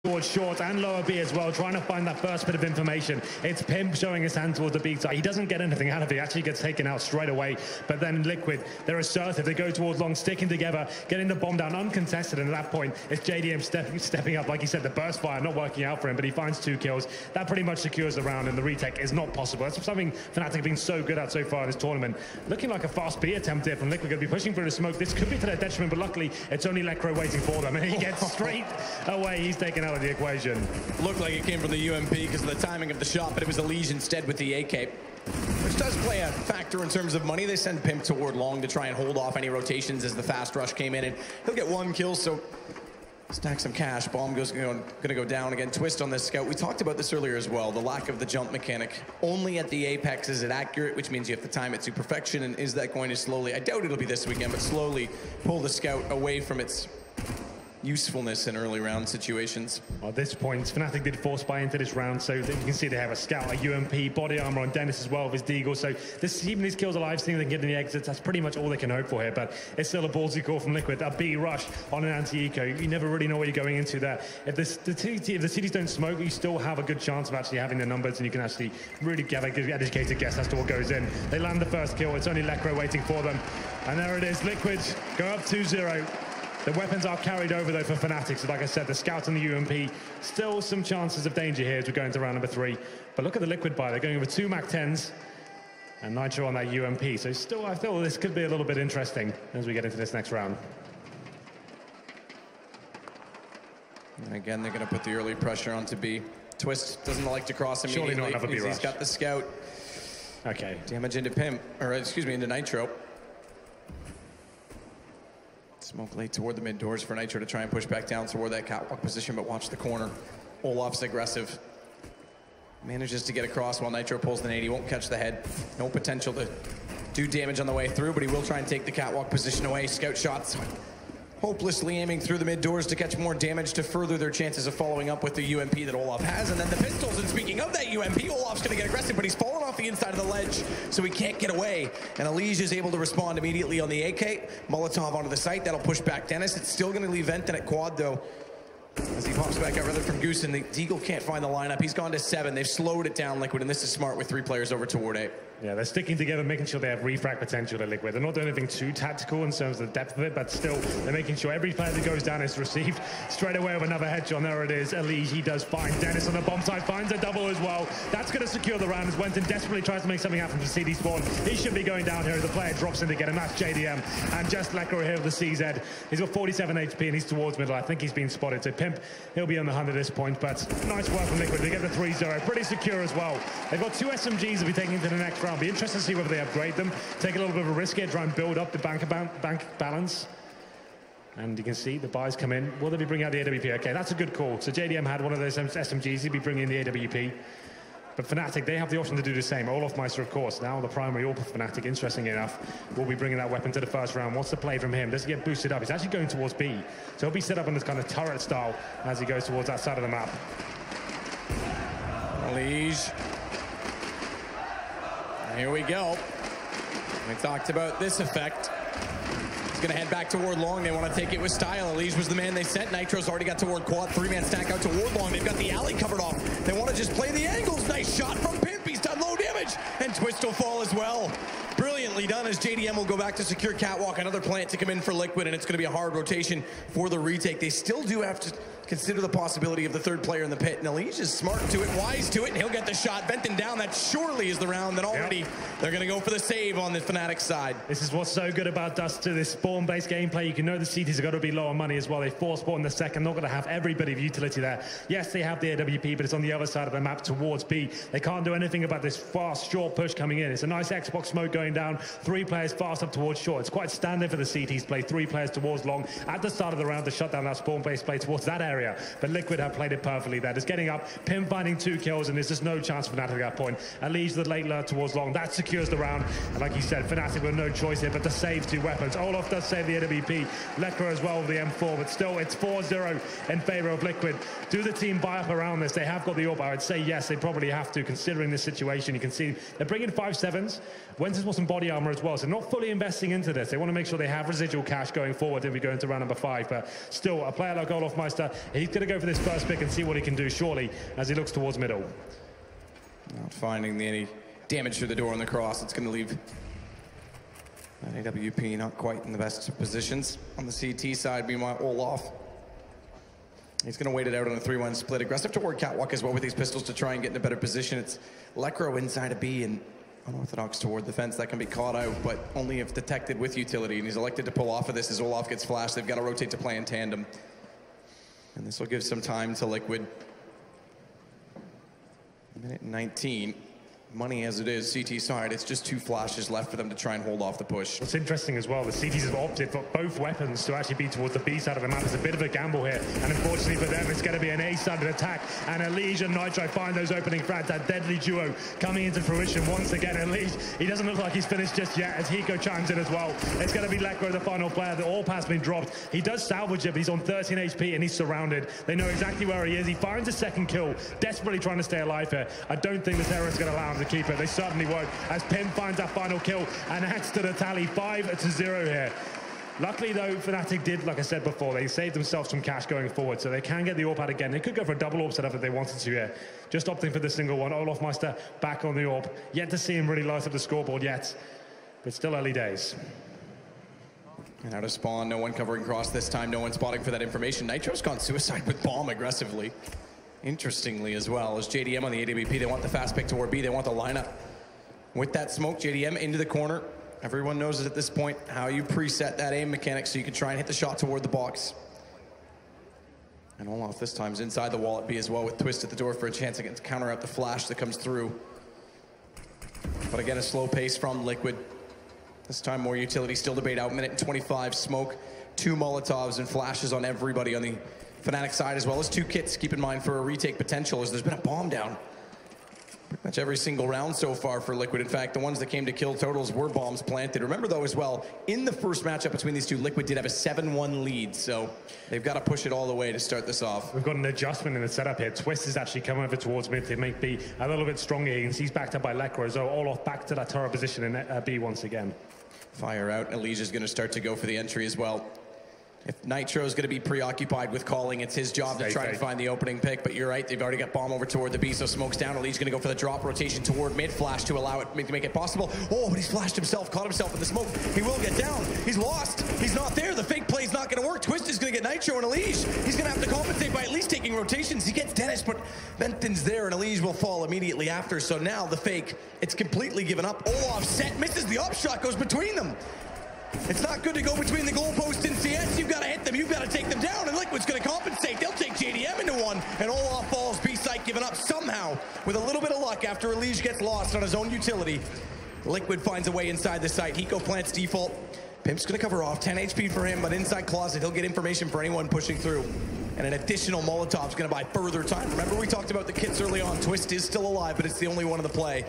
towards short and lower B as well, trying to find that first bit of information. It's Pimp showing his hand towards the B side. He doesn't get anything out of it. He actually gets taken out straight away. But then Liquid, they're assertive. They go towards long, sticking together, getting the bomb down uncontested. And at that point, it's JDM stepping up. Like you said, the burst fire not working out for him, but he finds 2 kills. That pretty much secures the round, and the retake is not possible. That's something Fnatic have been so good at so far in this tournament. Looking like a fast B attempt here from Liquid. Going to be pushing through the smoke. This could be to their detriment, but luckily, it's only Lekro waiting for them. And he gets straight away. He's taken out of the equation. Looked like it came from the UMP because of the timing of the shot, but it was Elige instead with the AK, which does play a factor in terms of money. They send Pimp toward long to try and hold off any rotations as the fast rush came in, and he'll get 1 kill, so stack some cash. Bomb gonna go down again. Twist on this scout. We talked about this earlier as well, the lack of the jump mechanic. Only at the apex is it accurate, which means you have to time it to perfection, and is that going to slowly, I doubt it'll be this weekend, but slowly pull the scout away from its usefulness in early round situations. At this point, Fnatic did force buy into this round, so you can see they have a scout, a UMP, body armor on Dennis as well with his deagle. So keeping these kills alive, seeing they can get in the exits, that's pretty much all they can hope for here. But it's still a ballsy call from Liquid. A B rush on an anti-eco. You never really know what you're going into there. If the cities don't smoke, you still have a good chance of actually having the numbers, and you can actually really get a good educated guess as to what goes in. They land the first kill. It's only Lekro waiting for them. And there it is. Liquid go up 2-0. The weapons are carried over, though, for Fnatic. So, like I said, the Scout and the UMP, still some chances of danger here as we go into round number 3. But look at the Liquid buy. They're going over 2 MAC-10s and Nitro on that UMP. So still, I feel this could be a little bit interesting as we get into this next round. And again, they're going to put the early pressure onto B. Twist doesn't like to cross immediately. Surely not have a B rush. He's got the Scout. Okay. Damage into Pimp, or excuse me, into Nitro. Smoke late toward the mid doors for Nitro to try and push back down toward that catwalk position, but watch the corner. Olaf's aggressive. Manages to get across while Nitro pulls the nade. He won't catch the head. No potential to do damage on the way through, but he will try and take the catwalk position away. Scout shots hopelessly aiming through the mid doors to catch more damage to further their chances of following up with the UMP that Olaf has. And then the pistols, and speaking of that UMP, Olaf's gonna get aggressive, but he's fallen off the inside of the ledge, so he can't get away. And Elige is able to respond immediately on the AK. Molotov onto the site, that'll push back Dennis. It's still gonna leave Venton at quad though, as he pops back out rather from Goose, and the Deagle can't find the lineup. He's gone to 7. They've slowed it down, Liquid, and this is smart with 3 players over toward A. Yeah, they're sticking together, making sure they have refrag potential to Liquid. They're not doing anything too tactical in terms of the depth of it, but still, they're making sure every player that goes down is received straight away with another headshot. There it is. Elige, he does find Dennis on the bomb side, finds a double as well. That's going to secure the round as Wenton desperately tries to make something happen for CD Spawn. He should be going down here as the player drops in to get him. That's JDM. And just Lekro here with the CZ. He's got 47 HP and he's towards middle. I think he's been spotted. So Pimp, he'll be on the hunt at this point, but nice work from Liquid. They get the 3-0. Pretty secure as well. They've got 2 SMGs to be taking into the next round. Be interesting to see whether they upgrade them, take a little bit of a risk here, try and build up the bank balance. And you can see the buys come in. Will they be bringing out the AWP? Okay, that's a good call. So JDM had one of those SMGs. He'd be bringing in the AWP. But Fnatic, they have the option to do the same. Olaf Meister, of course, now the primary AWP for Fnatic, interestingly enough, will be bringing that weapon to the first round. What's the play from him? Does he get boosted up? He's actually going towards B. So he'll be set up on this kind of turret style as he goes towards that side of the map. Elige. Here we go. We talked about this effect. He's going to head back toward long. They want to take it with style. Elige was the man they sent. Nitro's already got toward quad. 3-man stack out toward long. They've got the alley covered off. They want to just play the angles. Nice shot from Pimp. He's done low damage. And Twist will fall as well. Brilliantly done as JDM will go back to secure catwalk. Another plant to come in for Liquid, and it's going to be a hard rotation for the retake. They still do have to consider the possibility of the 3rd player in the pit. And Elige is smart to it, wise to it, and he'll get the shot. Venton down. That surely is the round that already they're going to go for the save on the Fnatic side. This is what's so good about Dust2, this spawn-based gameplay. You can know the CTs are going to be low on money as well. They force spawn in the second. Not going to have every bit of utility there. Yes, they have the AWP, but it's on the other side of the map towards B. They can't do anything about this fast, short push coming in. It's a nice Xbox smoke going down. 3 players fast up towards short. It's quite standard for the CTs play. 3 players towards long at the start of the round to shut down that spawn-based play towards that area. But Liquid have played it perfectly there. Just getting up, Pimp finding 2 kills, and there's just no chance for Fnatic at that point. Elige the late lurk towards long. That secures the round. And like you said, Fnatic with no choice here but to save 2 weapons. Olaf does save the AWP. Lekro as well with the M4, but still it's 4-0 in favor of Liquid. Do the team buy up around this? They have got the AWP. I would say yes, they probably have to, considering this situation. You can see they're bringing 5-7s. Wenton's got some body armor as well, so not fully investing into this. They want to make sure they have residual cash going forward if we go into round number 5. But still, a player like Olaf Meister He's going to go for this first pick and see what he can do, surely, as he looks towards middle. Not finding any damage through the door on the cross. It's going to leave that AWP not quite in the best of positions. On the CT side, meanwhile, Olaf, he's going to wait it out on a 3-1 split. Aggressive toward Catwalk as well with these pistols to try and get in a better position. It's Lekro inside a B and unorthodox toward the fence. That can be caught out, but only if detected with utility. And he's elected to pull off of this as Olaf gets flashed. They've got to rotate to play in tandem. And this will give some time to Liquid. Minute 19. Money as it is, CT side, it's just 2 flashes left for them to try and hold off the push. What's interesting as well, the CTs have opted for both weapons to actually be towards the B side of the map. It's a bit of a gamble here, and unfortunately for them, it's going to be an A-sided attack, and Elige and Nitro find those opening frags. That deadly duo coming into fruition once again. Elige, he doesn't look like he's finished just yet, as Hiko chimes in as well. It's going to be Lekro, the final player. The AWP has been dropped. He does salvage it, but he's on 13 HP, and he's surrounded. They know exactly where he is. He finds a second kill, desperately trying to stay alive here. I don't think the terrorists are going to allow him to keep it. They certainly won't, as Pim finds that final kill and adds to the tally. 5-0 here. Luckily though, Fnatic did, like I said before, they saved themselves some cash going forward, so they can get the AWP out again. They could go for a double AWP setup if they wanted to here. Just opting for the single one. Olaf Meister back on the AWP. Yet to see him really light up the scoreboard yet, but still early days. And out of spawn, no one covering cross this time, no one spotting for that information. Nitro's gone suicide with bomb aggressively. Interestingly as well, as JDM on the AWP, they want the fast pick toward B, they want the lineup. With that smoke, JDM into the corner. Everyone knows it at this point, how you preset that aim mechanic so you can try and hit the shot toward the box. And Olaf this time is inside the wall at B as well, with Twist at the door for a chance to counter out the flash that comes through. But again, a slow pace from Liquid. This time more utility, still debate out. Minute and 25, smoke, 2 Molotovs and flashes on everybody on the Fnatic side, as well as 2 kits. Keep in mind for a retake potential, as there's been a bomb down pretty much every single round so far for Liquid. In fact, the ones that came to kill totals were bombs planted. Remember though as well, in the first matchup between these two, Liquid did have a 7-1 lead, so they've got to push it all the way to start this off. We've got an adjustment in the setup here. Twist is actually coming over towards mid to make B a little bit stronger. You can see he's backed up by Lekro, so Olaf back to that turret position in B once again. Fire out. Elige is going to start to go for the entry as well. If Nitro is going to be preoccupied with calling, it's his job to try and find the opening pick. But you're right, they've already got bomb over toward the B, so smoke's down. Elige's going to go for the drop rotation toward mid, flash to allow it to make it possible. Oh, but he's flashed himself, caught himself in the smoke. He will get down. He's lost. He's not there. The fake play's not going to work. Twist is going to get Nitro and Elige. He's going to have to compensate by at least taking rotations. He gets Dennis, but Benton's there, and Elige will fall immediately after. So now the fake, it's completely given up. Olaf set, misses the up shot, goes between them. It's not good to go between the goalpost and CS. You've got to hit them. You've got to take them down. And Liquid's going to compensate. They'll take JDM into one. And Olaf falls. B-site given up somehow with a little bit of luck after Elige gets lost on his own utility. Liquid finds a way inside the site. Hiko plants default. Pimp's going to cover off. 10 HP for him, but inside closet, he'll get information for anyone pushing through. And an additional Molotov's going to buy further time. Remember, we talked about the kits early on. Twist is still alive, but it's the only one in the play.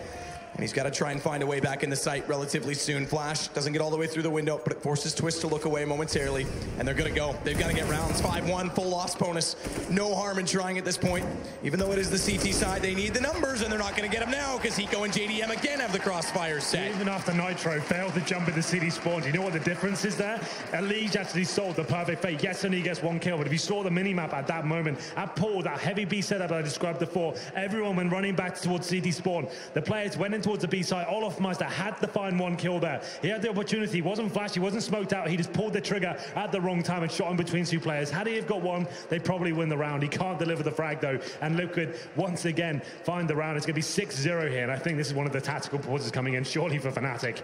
And he's got to try and find a way back in the site relatively soon. Flash doesn't get all the way through the window, but it forces Twist to look away momentarily. And they're going to go. They've got to get rounds. 5-1, full loss bonus. No harm in trying at this point. Even though it is the CT side, they need the numbers, and they're not going to get them now because Hiko and JDM again have the crossfire set. Even after Nitro failed to jump in the city spawn, do you know what the difference is there? Elige actually sold the perfect fake. Yes, only gets 1 kill, but if you saw the minimap at that moment, at Paul, that heavy B setup I described before, everyone went running back towards CT spawn. The players went in towards the B side. Olaf Meister had to find 1 kill there. He had the opportunity. He wasn't flashed. He wasn't smoked out. He just pulled the trigger at the wrong time and shot in between 2 players. Had he have got 1, they probably win the round. He can't deliver the frag though. And Liquid once again find the round. It's going to be 6-0 here. And I think this is one of the tactical pauses coming in surely for Fnatic.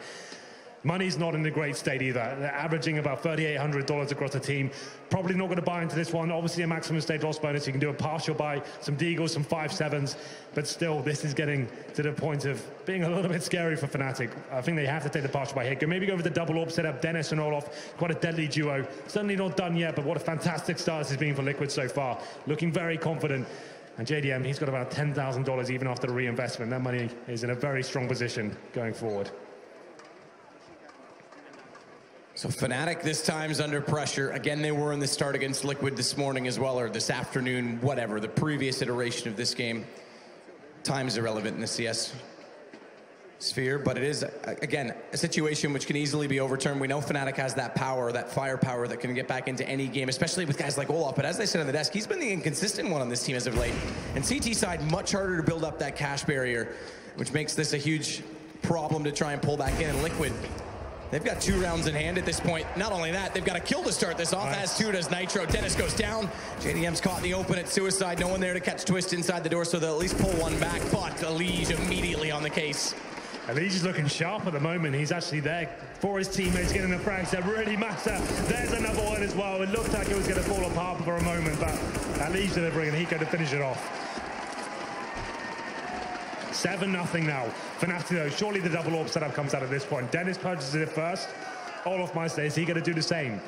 Money's not in a great state either. They're averaging about $3,800 across the team. Probably not going to buy into this one. Obviously a maximum stage loss bonus. You can do a partial buy, some deagles, some 5-7s. But still, this is getting to the point of being a little bit scary for Fnatic. I think they have to take the partial buy here. Maybe go for the double AWP setup. Dennis and Olaf, quite a deadly duo. Certainly not done yet, but what a fantastic start this has been for Liquid so far. Looking very confident. And JDM, he's got about $10,000 even after the reinvestment. That money is in a very strong position going forward. So Fnatic this time's under pressure. Again, they were in the start against Liquid this morning as well, or this afternoon, whatever, the previous iteration of this game. Time's irrelevant in the CS. Sphere, but it is, again, a situation which can easily be overturned. We know Fnatic has that power, that firepower that can get back into any game, especially with guys like Olaf. But as they said on the desk, he's been the inconsistent one on this team as of late. And CT side, much harder to build up that cash barrier, which makes this a huge problem to try and pull back in. And Liquid, they've got 2 rounds in hand at this point. Not only that, they've got a kill to start this off, as too does Nitro. Dennis goes down. JDM's caught in the open at Suicide. No one there to catch Twist inside the door, so they'll at least pull one back. But Elige immediately on the case. Elige is looking sharp at the moment. He's actually there for his teammates, getting the frags that really matter. There's another one as well. It looked like it was going to fall apart for a moment, but Elige delivering and Hiko to finish it off. 7-0 now. Fnatic though, surely the double orb setup comes out at this point. Dennis purchases it first. Olofmeister, is he going to do the same?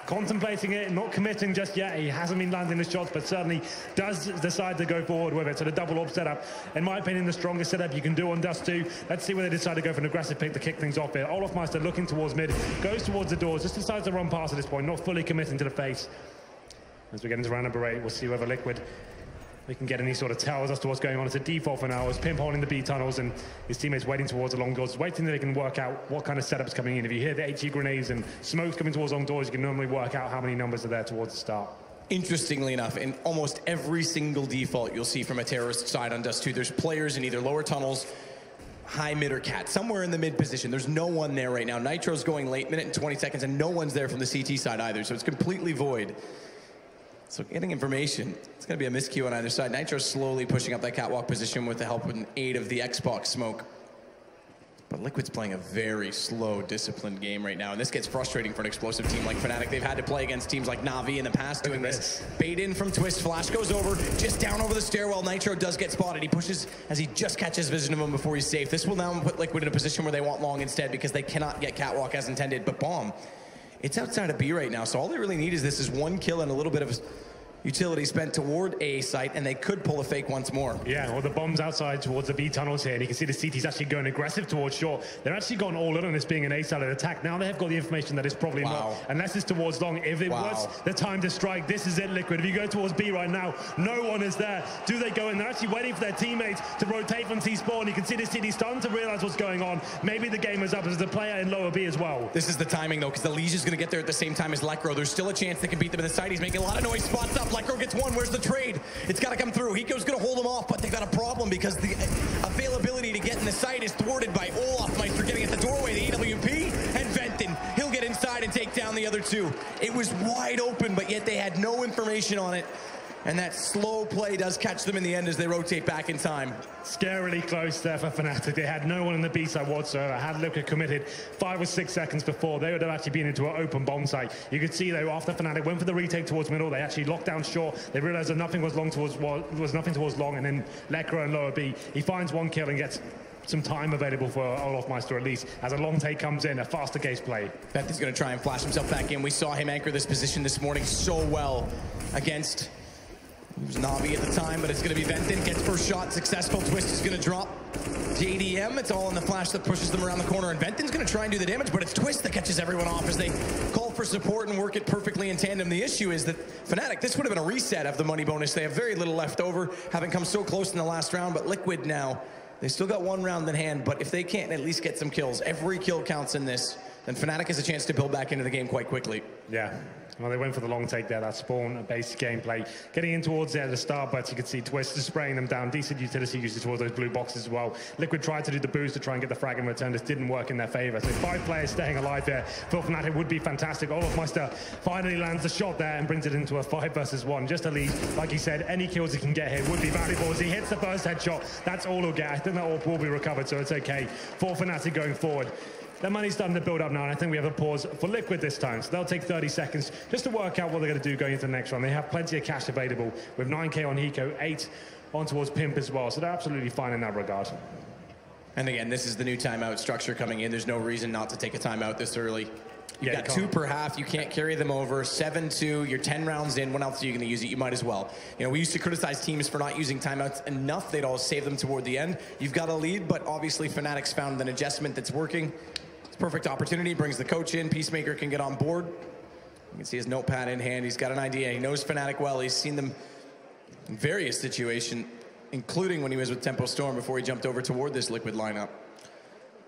Contemplating it, not committing just yet. He hasn't been landing the shots, but certainly does decide to go forward with it. So the double orb setup, in my opinion, the strongest setup you can do on Dust2. Let's see where they decide to go for an aggressive pick to kick things off here. Olofmeister looking towards mid, goes towards the doors, just decides to run past at this point, not fully committing to the face. As we get into round number 8, we'll see whether Liquid we can get any sort of tells as to what's going on. It's a default for now, as Pimp holding the B tunnels and his teammates waiting towards the long doors, waiting that they can work out what kind of setup's coming in. If you hear the HE grenades and smokes coming towards long doors, you can normally work out how many numbers are there towards the start. Interestingly enough, in almost every single default you'll see from a terrorist side on Dust2, there's players in either lower tunnels, high, mid, or cat, somewhere in the mid position. There's no one there right now. Nitro's going late, minute and 20 seconds, and no one's there from the CT side either, so it's completely void. So getting information, it's going to be a miscue on either side. Nitro's slowly pushing up that catwalk position with the help and aid of the Xbox smoke. But Liquid's playing a very slow, disciplined game right now, and this gets frustrating for an explosive team like Fnatic. They've had to play against teams like Na'Vi in the past doing this. Bait in from Twist, flash goes over, just down over the stairwell. Nitro does get spotted. He pushes as he just catches vision of him before he's safe. This will now put Liquid in a position where they want long instead because they cannot get catwalk as intended. But Bomb, it's outside of B right now, so all they really need is this is one kill and a little bit of utility spent toward A site, and they could pull a fake once more. Yeah, well, the bomb's outside towards the B tunnels here, and you can see the CT's actually going aggressive towards shore. They're actually gone all in on this being an A-sided attack. Now they have got the information that it's probably not, unless it's towards long. If it was the time to strike, this is it, Liquid. If you go towards B right now, no one is there. Do they go in? They're actually waiting for their teammates to rotate from T-spawn. You can see the CT starting to realize what's going on. Maybe the game is up as the player in lower B as well. This is the timing, though, because the Elige is going to get there at the same time as Lekro. There's still a chance they can beat them in the side. He's making a lot of noise. Spots up. Lekro gets one. Where's the trade? It's got to come through. Hiko's going to hold him off, but they've got a problem because the availability to get in the site is thwarted by Olofmeister getting at the doorway, the AWP, and Venton. He'll get inside and take down the other two. It was wide open, but yet they had no information on it. And that slow play does catch them in the end as they rotate back in time. Scarily close there for Fnatic. They had no one on the B side whatsoever. Had Luca committed 5 or 6 seconds before, they would have actually been into an open bomb site. You could see though, after Fnatic went for the retake towards middle, they actually locked down short. They realized that nothing was nothing towards long, and then Lekro and lower B, he finds one kill and gets some time available for Olofmeister at least. As a long take comes in, a faster case play. Venton's going to try and flash himself back in. We saw him anchor this position this morning so well against it was Na'Vi at the time, but it's going to be Venton. Gets first shot, successful. Twist is going to drop JDM. It's all in the flash that pushes them around the corner, and Venton's going to try and do the damage, but it's Twist that catches everyone off as they call for support and work it perfectly in tandem. The issue is that Fnatic, this would have been a reset of the money bonus. They have very little left over, having come so close in the last round, but Liquid now, they still got 1 round in hand, but if they can't at least get some kills, every kill counts in this, then Fnatic has a chance to build back into the game quite quickly. Yeah. Well, they went for the long take there, that spawn-based gameplay. Getting in towards there at the start, but you can see Twist is spraying them down. Decent utility usage towards those blue boxes as well. Liquid tried to do the boost to try and get the frag in return. This didn't work in their favor. So 5 players staying alive here for Fnatic would be fantastic. Olofmeister finally lands the shot there and brings it into a 5 versus 1. Just at least, like he said, any kills he can get here would be valuable. As he hits the first headshot, that's all he'll get. I think that all will be recovered, so it's okay for Fnatic going forward. Their money's starting to build up now, and I think we have a pause for Liquid this time. So they'll take 30 seconds just to work out what they're going to do going into the next round. They have plenty of cash available with 9K on Hiko, 8 on towards Pimp as well. So they're absolutely fine in that regard. And again, this is the new timeout structure coming in. There's no reason not to take a timeout this early. You've got 2 per half. You can't carry them over. 7-2. You're 10 rounds in. When else are you going to use it? You might as well. You know, we used to criticize teams for not using timeouts enough. They'd all save them toward the end. You've got a lead, but obviously Fnatic's found an adjustment that's working. Perfect opportunity, brings the coach in, Peacemaker can get on board. You can see his notepad in hand, he's got an idea, he knows Fnatic well, he's seen them in various situations, including when he was with Tempo Storm before he jumped over toward this Liquid lineup.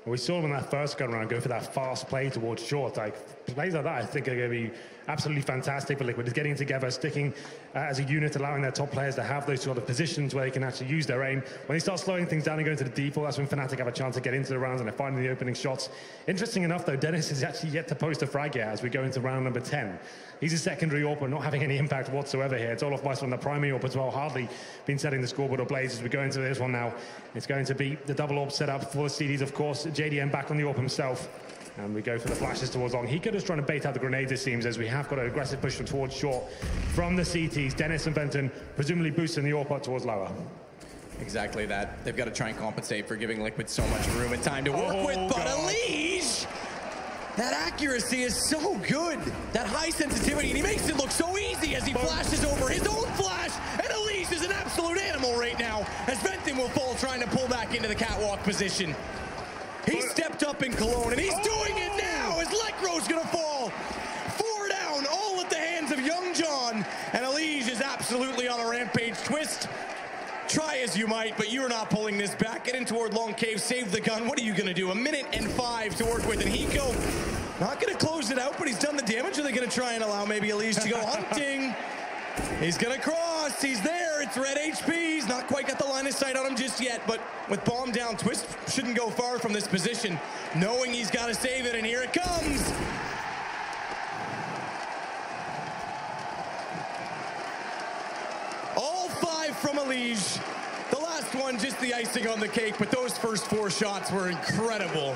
We saw him in that first gun round go for that fast play towards short. Like, plays like that, I think, are going to be absolutely fantastic for Liquid. Just getting together, sticking as a unit, allowing their top players to have those sort of positions where they can actually use their aim. When they start slowing things down and going to the default, that's when Fnatic have a chance to get into the rounds and they're finding the opening shots. Interesting enough, though, Dennis is actually yet to post a frag yet as we go into round number 10. He's a secondary AWP, not having any impact whatsoever here. It's all off Mice on the primary AWP as well, hardly been setting the scoreboard ablaze as we go into this one now. It's going to be the double AWP set up for the CDs, of course. JDM back on the AWP himself. And we go for the flashes towards long. He could just trying to bait out the grenades, it seems, as we have got an aggressive push towards short from the CTs. Dennis and Venton presumably boosting the AWP towards lower. Exactly that. They've got to try and compensate for giving Liquid so much room and time to work with, but Elige, that accuracy is so good. That high sensitivity, and he makes it look so easy as he flashes over his own flash, and Elige is an absolute animal right now, as Venton will fall trying to pull back into the catwalk position. He stepped up in Cologne, and he's doing it now as Lekro's gonna fall. 4 down, all at the hands of Young John, and Elige is absolutely on a rampage. Twist, try as you might, but you're not pulling this back. Get in toward Long Cave, save the gun. What are you gonna do? 1 minute and 5 to work with, and Hiko not gonna close it out, but he's done the damage. Are they gonna try and allow maybe Elige to go hunting? He's gonna cross, he's there, it's red HP. He's not quite got the line of sight on him just yet, but with bomb down, Twist shouldn't go far from this position, knowing he's gotta save it, and here it comes. All 5 from Elige. The last one, just the icing on the cake, but those first 4 shots were incredible.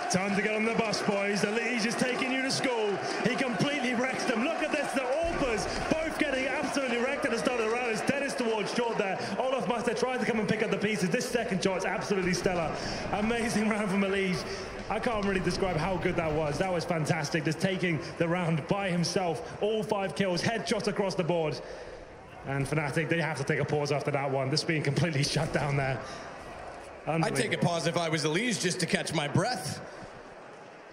Time to get on the bus, boys. Elige is taking you to school. He completely wrecks them. Look at this, the AWPers both getting absolutely wrecked at the start of the round. It's Dennis towards short there. Olaf Master trying to come and pick up the pieces. This second shot is absolutely stellar. Amazing round from Elige. I can't really describe how good that was. That was fantastic. Just taking the round by himself. All 5 kills, headshots across the board. And Fnatic, they have to take a pause after that one. This being completely shut down there. I'd take a pause if I was Elige just to catch my breath.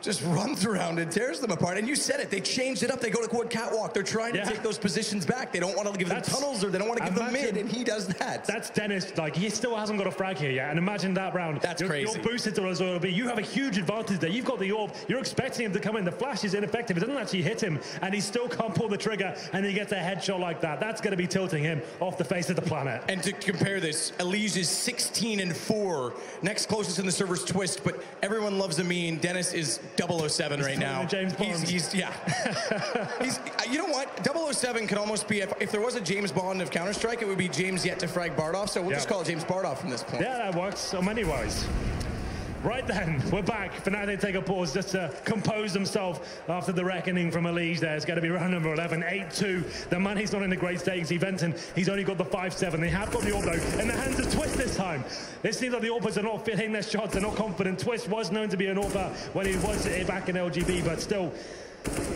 Just runs around and tears them apart. And you said it, they changed it up. They go to quad catwalk. They're trying to take those positions back. They don't want to give them tunnels, or they don't want to give them mid, and he does that. That's Dennis. Like, he still hasn't got a frag here yet. And imagine that round. That's crazy. You're boosted to as well. You have a huge advantage there. You've got the AWP. You're expecting him to come in. The flash is ineffective. It doesn't actually hit him, and he still can't pull the trigger, and he gets a headshot like that. That's going to be tilting him off the face of the planet. And to compare this, Elige is 16-4. Next closest in the server's Twist, but everyone loves a meme. Dennis is 007 right now. James Bond. He's you know what? 007 could almost be, if there was a James Bond of Counter-Strike, it would be James Yet to Frag Bardoff, so we'll just call it James Bardoff from this point. Yeah, that works so many ways. Right then, we're back. Fnatic take a pause just to compose themselves after the reckoning from Elige there. It's going to be round number 11, 8-2. The money's not in a great state. Venton, he's only got the 5-7. They have got the AWP, though, in the hands of Twist this time. It seems like the AWPers are not hitting their shots. They're not confident. Twist was known to be an AWPer when he was back in LGB, but still,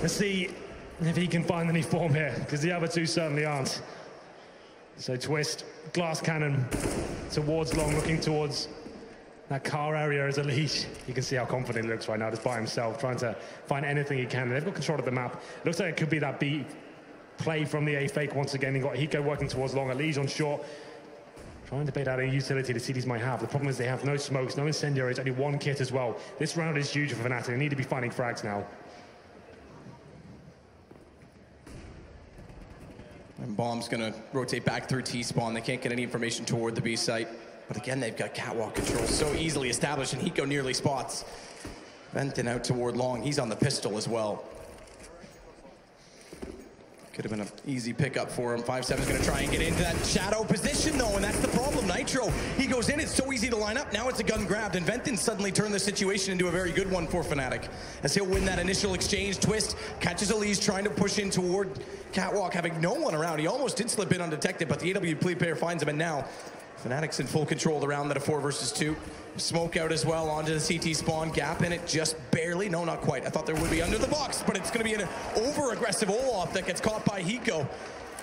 let's see if he can find any form here, because the other two certainly aren't. So Twist, glass cannon towards long, looking towards that car area as Elige. You can see how confident he looks right now, just by himself, trying to find anything he can. They've got control of the map. Looks like it could be that B play from the A fake once again. He got Hiko working towards long, Elige on short, trying to bait out any utility the CDs might have. The problem is they have no smokes, no incendiaries, only 1 kit as well. This round is huge for Fnatic. They need to be finding frags now. And Bomb's gonna rotate back through T-spawn. They can't get any information toward the B site. But again, they've got catwalk control so easily established, and Hiko nearly spots. Venton out toward long. He's on the pistol as well. Could have been an easy pickup for him. 5-7's gonna try and get into that shadow position though, and that's the problem. Nitro, he goes in, it's so easy to line up. Now it's a gun grabbed, and Venton suddenly turned the situation into a very good one for Fnatic. As he'll win that initial exchange. Twist catches Elige trying to push in toward catwalk, having no one around. He almost did slip in undetected, but the AW player finds him, and now Fnatic's in full control around that a 4 versus 2. Smoke out as well onto the CT spawn. Gap in it just barely. No, not quite. I thought there would be under the box, but it's going to be an over-aggressive Olaf that gets caught by Hiko.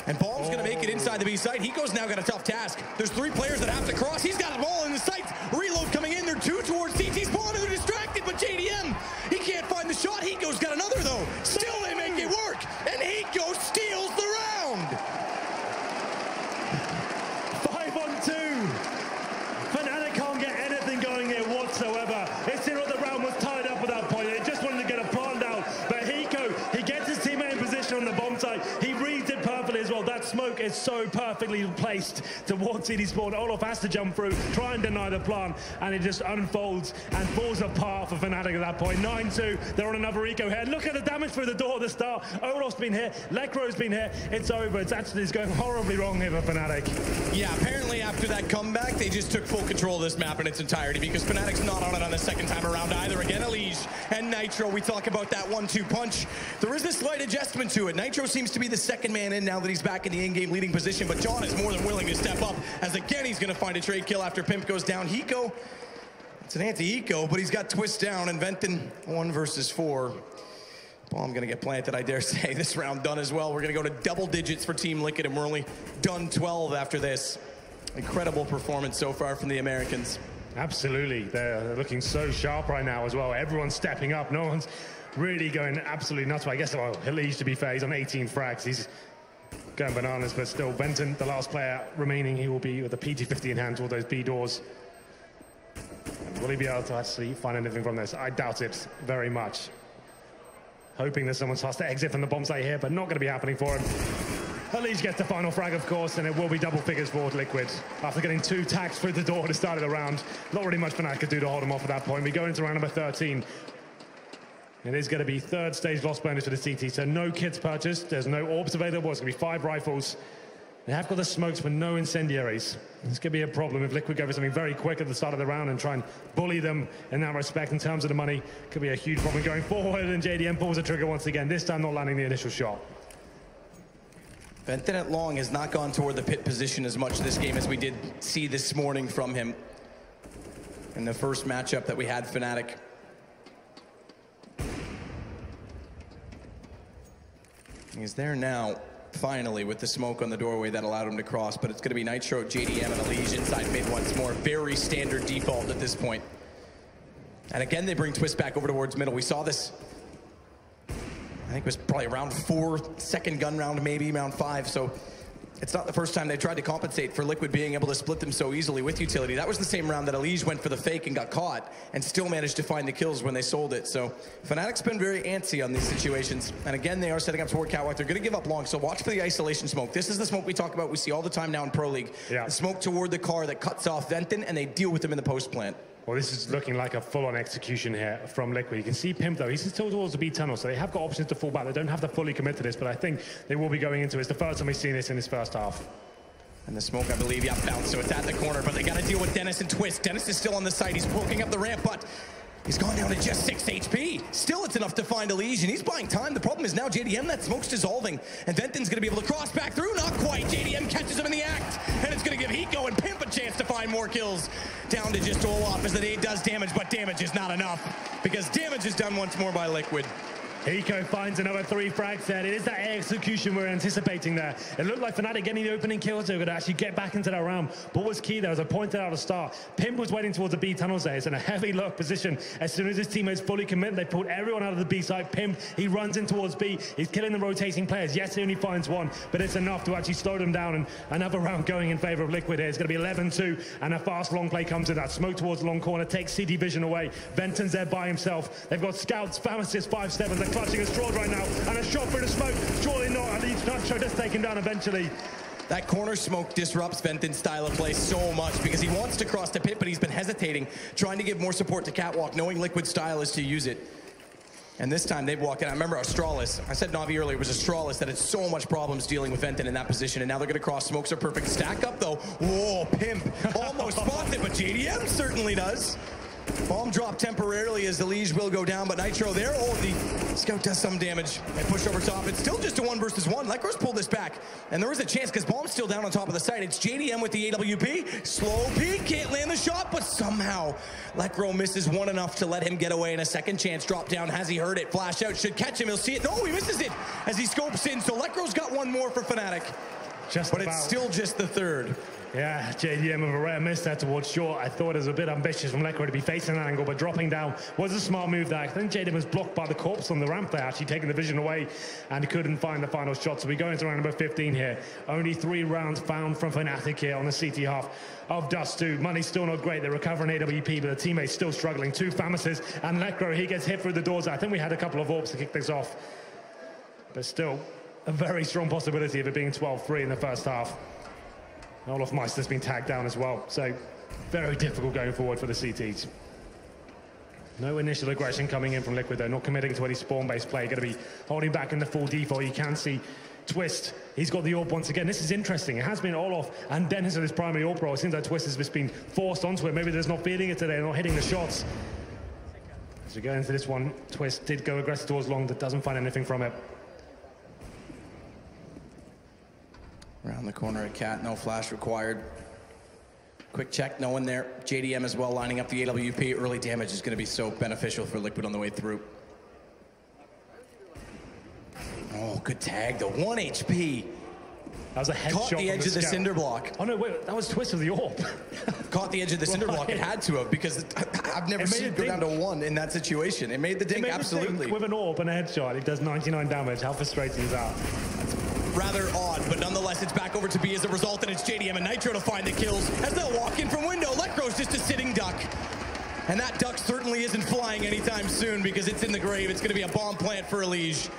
And Bomb's going to make it inside the B site. Hiko's now got a tough task. There's 3 players that have to cross. He's got them all in the sights. Reload coming in. They're 2 towards CT spawn, and they're distracted, but JDM, he can't find the shot. Hiko's got another, though. Still, they make it work, and Hiko steals the round. 5-on-2. Fnatic can't get anything going here whatsoever. is so perfectly placed towards CD Spawn. Olof has to jump through, try and deny the plant, and it just unfolds and falls apart for Fnatic at that point. 9-2, they're on another eco here. Look at the damage through the door at the start. Olof's been here, Lekro's been here. It's over. It's going horribly wrong here for Fnatic. Yeah, apparently after that comeback, they just took full control of this map in its entirety because Fnatic's not on it on the second time around either. Again, Elige and Nitro, we talk about that 1-2 punch. There is a slight adjustment to it. Nitro seems to be the second man in now that he's back in the in-game leading position, but John is more than willing to step up as again he's going to find a trade kill after Pimp goes down. Hiko, it's an anti-eco, but he's got Twist down and Venton 1 versus 4. Bomb going to get planted, I dare say. This round done as well. We're going to go to double digits for Team Liquid, and we're only done 12 after this. Incredible performance so far from the Americans. Absolutely. They're looking so sharp right now as well. Everyone's stepping up. No one's really going absolutely nuts. I guess, well, Elige, to be fair, he's on 18 frags. He's going bananas, but still, Venton, the last player remaining, he will be with the PT-50 in hand toward those B doors. And will he be able to actually find anything from this? I doubt it very much. Hoping that someone starts to exit from the bomb site here, but not going to be happening for him. Elige gets the final frag, of course, and it will be double figures for Liquid. After getting 2 tags through the door at the start of the round, not really much Fnatic could do to hold him off at that point. We go into round number 13. It is going to be 3rd stage loss bonus for the CT, so no kits purchased. There's no orbs available. It's going to be 5 rifles. They have got the smokes, but no incendiaries. It's going to be a problem if Liquid go for something very quick at the start of the round and try and bully them in that respect in terms of the money. Could be a huge problem going forward, and JDM pulls the trigger once again, this time not landing the initial shot. Venton at long has not gone toward the pit position as much this game as we did see this morning from him in the first matchup that we had Fnatic. He's there now, finally, with the smoke on the doorway that allowed him to cross, but it's going to be Nitro, JDM, and Elige inside mid once more. Very standard default at this point. And again, they bring Twist back over towards middle. We saw this, I think it was probably round 4, second gun round, maybe round 5. So it's not the first time they tried to compensate for Liquid being able to split them so easily with utility. That was the same round that Elige went for the fake and got caught and still managed to find the kills when they sold it. So Fnatic's been very antsy on these situations. And again, they are setting up toward Catwalk. They're going to give up long, so watch for the isolation smoke. This is the smoke we talk about. We see all the time now in Pro League. Yeah. The smoke toward the car that cuts off Venton, and they deal with them in the post plant. Well, this is looking like a full-on execution here from Liquid. You can see Pimp, though. He's still towards the B tunnel, so they have got options to fall back. They don't have to fully commit to this, but I think they will be going into it. It's the first time we've seen this in this first half. And the smoke, I believe, yeah, bounced, so it's at the corner, but they got to deal with Dennis and Twist. Dennis is still on the side. He's poking up the ramp, but he's gone down to just 6 HP. Still, it's enough to find Elige, and he's buying time. The problem is now JDM, that smoke's dissolving, and Venton's going to be able to cross back through. Not quite. JDM catches him in the act, and it's going to give Hiko and Pimp a chance to find more kills. Down to just Olaf as the nade does damage, but damage is not enough, because damage is done once more by Liquid. Hiko finds another 3 frags there. It is that execution we're anticipating there. It looked like Fnatic getting the opening kills. They were going to actually get back into that round. But what was key there, as I pointed out at the start, Pimp was waiting towards the B tunnels there. It's in a heavy lock position. As soon as his teammates fully commit, they pulled everyone out of the B side. Pimp, he runs in towards B. He's killing the rotating players. Yes, he only finds 1, but it's enough to actually slow them down. And another round going in favor of Liquid here. It's going to be 11-2, and a fast long play comes to that. Smoke towards the long corner, takes CD Vision away. Venton's there by himself. They've got scouts, Pharmacists, 5-7s. They're clutching a straw right now. And a shot through the smoke, surely not, and each Nitro does take him down eventually. That corner smoke disrupts Venton's style of play so much because he wants to cross the pit, but he's been hesitating, trying to give more support to Catwalk, knowing Liquid's style is to use it. And this time they've walked in. I remember Astralis, I said Navi earlier, it was Astralis that had so much problems dealing with Venton in that position, and now they're going to cross. Smokes are perfect. Stack up though. Whoa, Pimp almost spots it, but JDM certainly does. Bomb drop temporarily as Elige will go down, but Nitro there. Oh, the scout does some damage. They push over top. It's still just a 1 versus 1. Lekro's pulled this back, and there is a chance because Bomb's still down on top of the site. It's JDM with the AWP. Slow peek, can't land the shot, but somehow Lekro misses 1 enough to let him get away, and a second chance drop down. Has he heard it? Flash out, should catch him. He'll see it. No, he misses it as he scopes in. So Lekro's got 1 more for Fnatic, but it's still just the 3rd. Yeah, JDM with a rare miss there towards short. I thought it was a bit ambitious from Lekro to be facing that angle, but dropping down was a smart move there. I think JDM was blocked by the corpse on the ramp there, actually taking the vision away, and couldn't find the final shot. So we go into round number 15 here. Only 3 rounds found from Fnatic here on the CT half of Dust2. Money's still not great. They're recovering AWP, but the teammates still struggling. 2 Pharmacists, and Lekro, he gets hit through the doors. I think we had a couple of orbs to kick this off. But still, a very strong possibility of it being 12-3 in the first half. Olaf Meister's been tagged down as well, so very difficult going forward for the CTs. No initial aggression coming in from Liquid though, not committing to any spawn-based play, going to be holding back in the full default. You can see Twist, he's got the AWP once again. This is interesting. It has been Olaf and Dennis at his primary AWP role. It seems like Twist has just been forced onto it. Maybe they're just not feeling it today, not hitting the shots. As we go into this one, Twist did go aggressive towards long, but doesn't find anything from it. Around the corner at Cat, no flash required. Quick check, no one there. JDM as well lining up the AWP. Early damage is going to be so beneficial for Liquid on the way through. Oh, good tag, the 1 HP. That was a headshot. Caught the edge of the cinder block. Oh no, wait, that was Twist of the AWP. Caught the edge of the cinder block. It had to have, because I've never seen it go down to 1 in that situation. It made the dink, absolutely. With an AWP and a headshot, it does 99 damage. How frustrating is that? Rather odd, but nonetheless, it's back over to B as a result, and it's JDM and Nitro to find the kills as they'll walk in from window. Lecro's just a sitting duck. And that duck certainly isn't flying anytime soon because it's in the grave. It's going to be a bomb plant for Elige.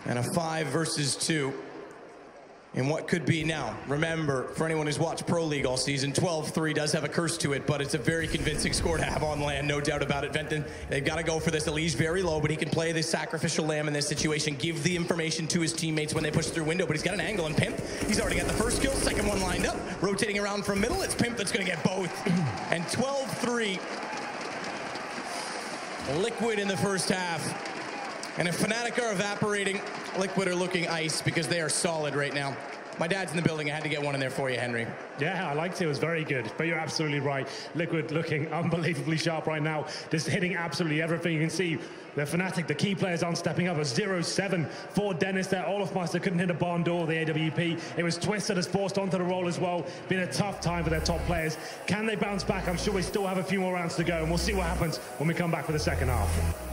And a 5 versus 2 in what could be now. Remember, for anyone who's watched Pro League all season, 12-3 does have a curse to it, but it's a very convincing score to have on land, no doubt about it. Venton, they've got to go for this. Elige very low, but he can play the sacrificial lamb in this situation, give the information to his teammates when they push through window, but he's got an angle and Pimp. He's already got the first kill, second one lined up, rotating around from middle. It's Pimp that's going to get both. And 12-3. Liquid in the first half. And if Fnatic are evaporating, Liquid are looking ice because they are solid right now. My dad's in the building. I had to get one in there for you, Henry. Yeah, I liked it. It was very good. But you're absolutely right. Liquid looking unbelievably sharp right now. Just hitting absolutely everything. You can see the Fnatic, the key players aren't stepping up. A 0-7 for Dennis there. Olaf Meister couldn't hit a barn door, the AWP. It was Twist that has forced onto the roll as well. Been a tough time for their top players. Can they bounce back? I'm sure we still have a few more rounds to go, and we'll see what happens when we come back for the second half.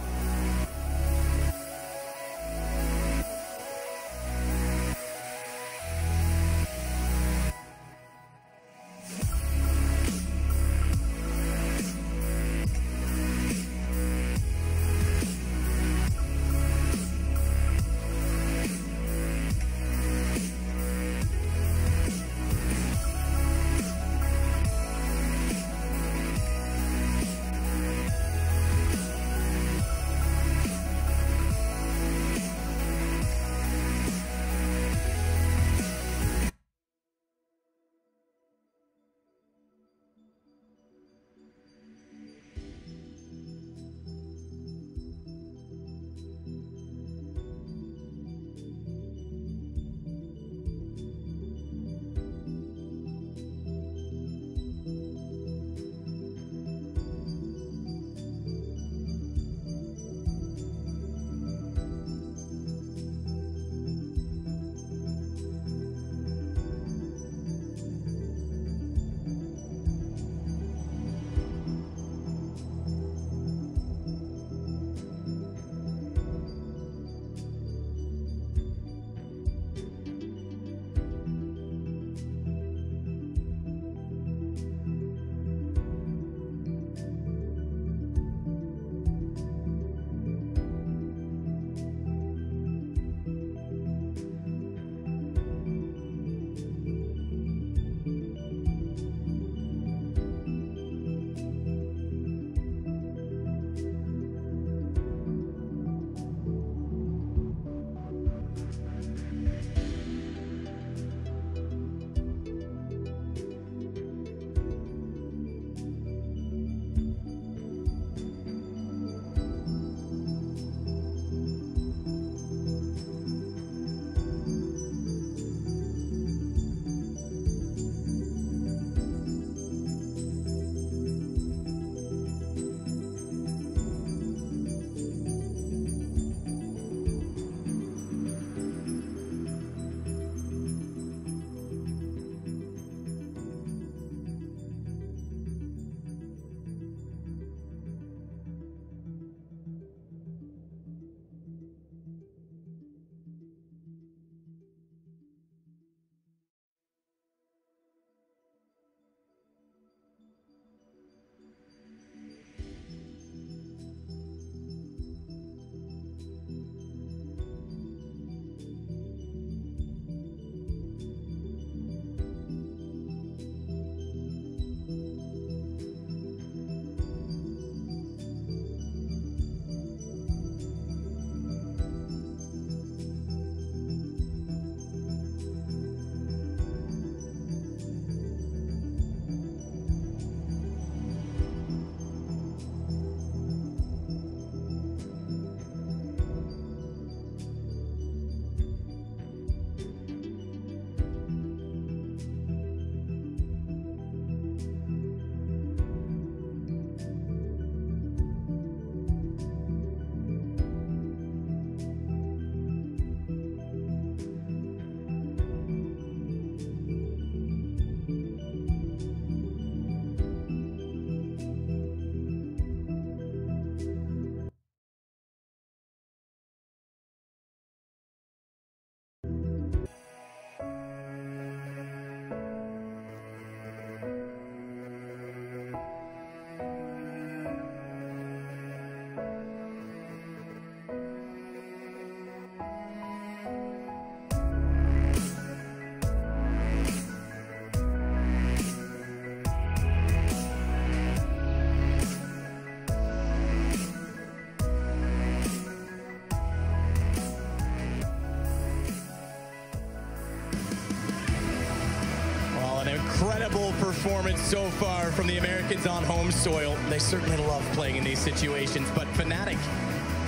incredible performance so far from the Americans on home soil. They certainly love playing in these situations, but Fnatic,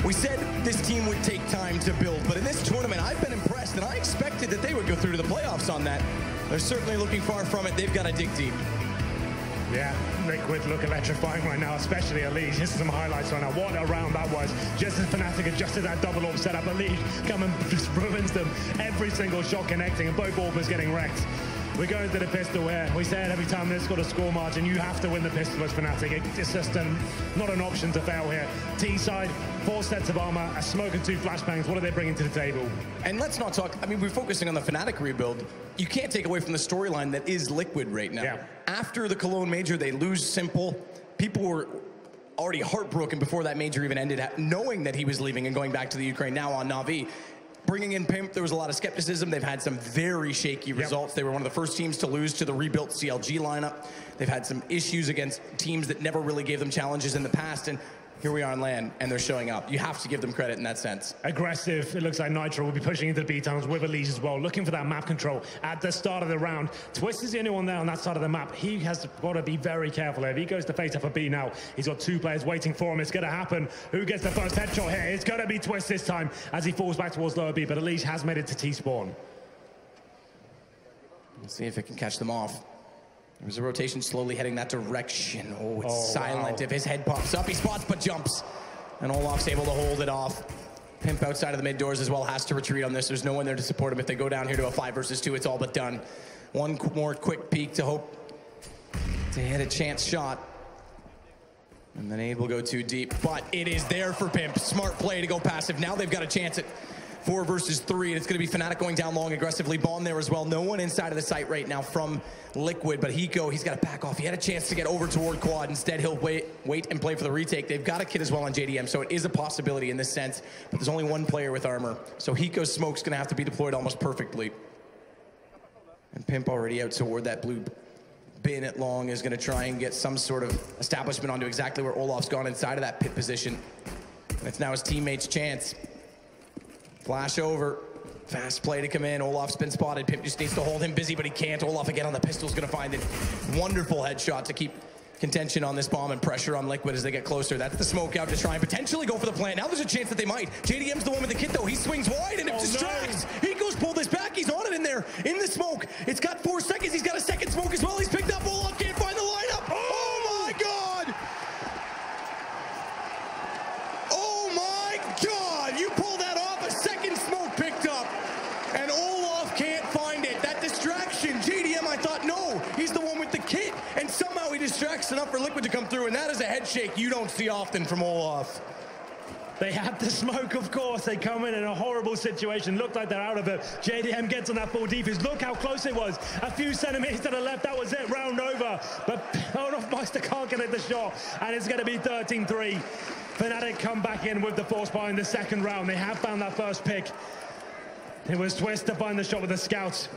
we said this team would take time to build, but in this tournament, I've been impressed, and I expected that they would go through to the playoffs on that. They're certainly looking far from it. They've got to dig deep. Yeah, Liquid look electrifying right now, especially Elise. Here's some highlights right now. What a round that was. Just as Fnatic adjusted that double orb setup, Elise come and just ruins them. Every single shot connecting, and both orbers getting wrecked. We're going to the pistol here. We say it every time this got a score margin. You have to win the pistol as Fnatic. It's just not an option to fail here. T side, 4 sets of armor, a smoke and 2 flashbangs. What are they bringing to the table? And let's not talk, I mean, we're focusing on the Fnatic rebuild. You can't take away from the storyline that is Liquid right now. Yeah. After the Cologne Major, they lose Simple. People were already heartbroken before that major even ended, knowing that he was leaving and going back to the Ukraine. Now on Na'Vi. Bringing in Pimp, there was a lot of skepticism. They've had some very shaky results. They were one of the first teams to lose to the rebuilt CLG lineup. They've had some issues against teams that never really gave them challenges in the past, and here we are on LAN, and they're showing up. You have to give them credit in that sense. Aggressive. It looks like Nitro will be pushing into the B tunnels with Elise as well, looking for that map control at the start of the round. Twist is the only one there on that side of the map. He has got to be very careful here. If he goes to face up a B now, he's got 2 players waiting for him. It's going to happen. Who gets the first headshot here? It's going to be Twist this time as he falls back towards lower B, but Elise has made it to T-spawn. Let's see if it can catch them off. There's a rotation slowly heading that direction. Oh, it's silent. Wow. If his head pops up, he spots but jumps. And Olaf's able to hold it off. Pimp outside of the mid doors as well has to retreat on this. There's no one there to support him. If they go down here to a 5 versus 2, it's all but done. One more quick peek to hope to hit a chance shot. And the nade will go too deep, but it is there for Pimp. Smart play to go passive. Now they've got a chance at 4 versus 3, and it's going to be Fnatic going down long aggressively. Bomb there as well. No one inside of the site right now from Liquid, but Hiko, he's got to back off. He had a chance to get over toward quad. Instead, he'll wait and play for the retake. They've got a kid as well on JDM, so it is a possibility in this sense, but there's only one player with armor. So Hiko's smoke's going to have to be deployed almost perfectly. And Pimp already out toward that blue bin at long is going to try and get some sort of establishment onto exactly where Olaf's gone inside of that pit position. And it's now his teammate's chance. Flash over, fast play to come in. Olaf's been spotted. Pimp just needs to hold him busy, but he can't. Olaf again on the pistol's gonna find it. Wonderful headshot to keep contention on this bomb and pressure on Liquid as they get closer. That's the smoke out to try and potentially go for the plant. Now there's a chance that they might. JDM's the one with the kit though. He swings wide and it distracts. No. He goes pull this back. He's on it in there, in the smoke. It's got 4 seconds. He's got a second smoke as well. He's picked up. Olaf can't find the lineup. Oh my God. Oh my God. You pulled that off. A second smoke picked up. And Olaf can't find it. That distraction. JDM, I thought, no, he's the one with the kit. And somehow he distracts enough for Liquid to come through. And that is a head shake you don't see often from Olaf. They had the smoke, of course. They come in a horrible situation. Looked like they're out of it. JDM gets on that full defense. Look how close it was. A few centimeters to the left. That was it. Round over. But Olafmeister can't get at the shot. And it's going to be 13-3. Fnatic come back in with the force bar in the second round. They have found that first pick. It was Twist to find the shot with the scouts.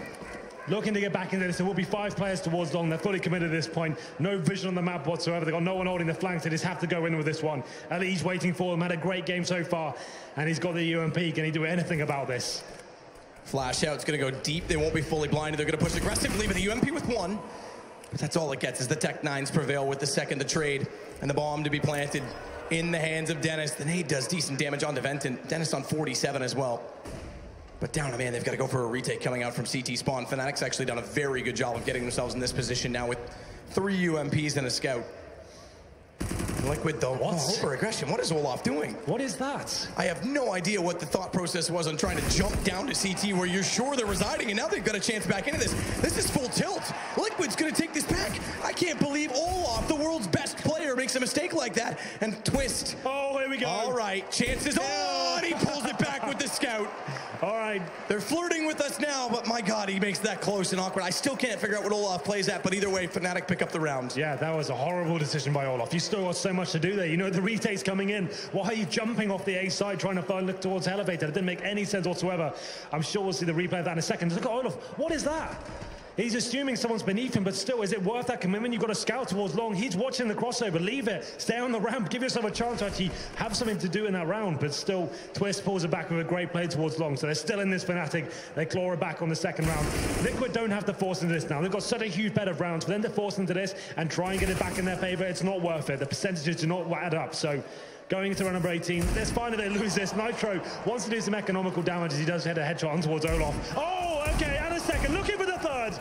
Looking to get back into this. There will be 5 players towards long. They're fully committed at this point. No vision on the map whatsoever. They've got no one holding the flanks. They just have to go in with this one. Ali's waiting for them. Had a great game so far. And he's got the UMP. Can he do anything about this? Flash out. It's going to go deep. They won't be fully blinded. They're going to push aggressively with the UMP with 1. But that's all it gets is the Tech 9s prevail with the second to trade. And the bomb to be planted in the hands of Dennis. The nade does decent damage on Venton. Dennis on 47 as well. But down to man, they've got to go for a retake coming out from CT spawn. Fnatic's actually done a very good job of getting themselves in this position now with 3 UMPs and a scout. Liquid though, over aggression. What is Olaf doing? What is that? I have no idea what the thought process was on trying to jump down to CT where you're sure they're residing, and now they've got a chance back into this. This is full tilt. Liquid's gonna take this back. I can't believe Olaf, the world's best player, makes a mistake like that. And Twist. Oh, here we go. All right, chances on. He pulls it back with the scout. All right, they're flirting with us now, but my God, he makes that close and awkward. I still can't figure out what Olaf plays at, but either way, Fnatic pick up the round. Yeah, that was a horrible decision by Olaf. You still got so much to do there. You know the retake's coming in. Why are you jumping off the A side trying to look towards elevator? It didn't make any sense whatsoever. I'm sure we'll see the replay of that in a second. Look at Olaf. What is that? He's assuming someone's beneath him, but still, is it worth that commitment? You've got to scout towards long. He's watching the crossover. Leave it. Stay on the ramp. Give yourself a chance to actually have something to do in that round. But still, Twist pulls it back with a great play towards long. So they're still in this Fnatic. They claw it back on the second round. Liquid don't have to force into this now. They've got such a huge bed of rounds. For them to force into this and try and get it back in their favor, it's not worth it. The percentages do not add up. So going into round number 18, it's fine if they lose this. Nitro wants to do some economical damage as he does hit a headshot on towards Olaf. Oh, okay, and a second. Looking for the third.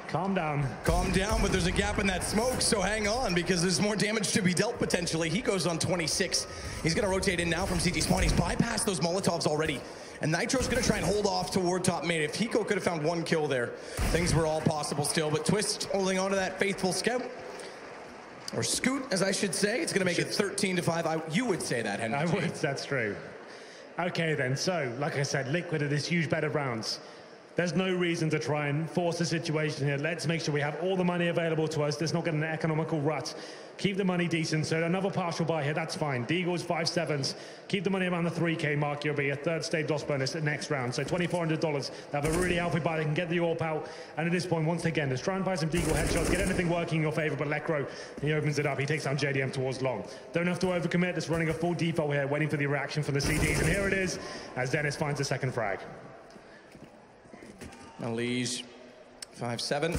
Calm down. Calm down, but there's a gap in that smoke, so hang on, because there's more damage to be dealt potentially. He goes on 26. He's going to rotate in now from CT spawn. He's bypassed those Molotovs already. And Nitro's going to try and hold off toward top mid. If Hiko could have found one kill there, things were all possible still. But Twist holding on to that faithful scout. Or scoot, as I should say. It's going to make it 13-5. You would say that, Henry. I would, that's true. Okay then, so, like I said, Liquid are this huge bed of rounds. There's no reason to try and force the situation here. Let's make sure we have all the money available to us. Let's not get an economical rut. Keep the money decent. So another partial buy here, that's fine. Deagle's 5-7s. Keep the money around the 3K mark. You'll be a third stage DOS bonus at next round. So $2,400. They have a really healthy buy. They can get the AWP out. And at this point, once again, just try and buy some Deagle headshots. Get anything working in your favor. But Lekro, he opens it up. He takes down JDM towards long. Don't have to overcommit. Just running a full default here, waiting for the reaction from the CDs. And here it is, as Dennis finds the second frag. Elige, 5-7.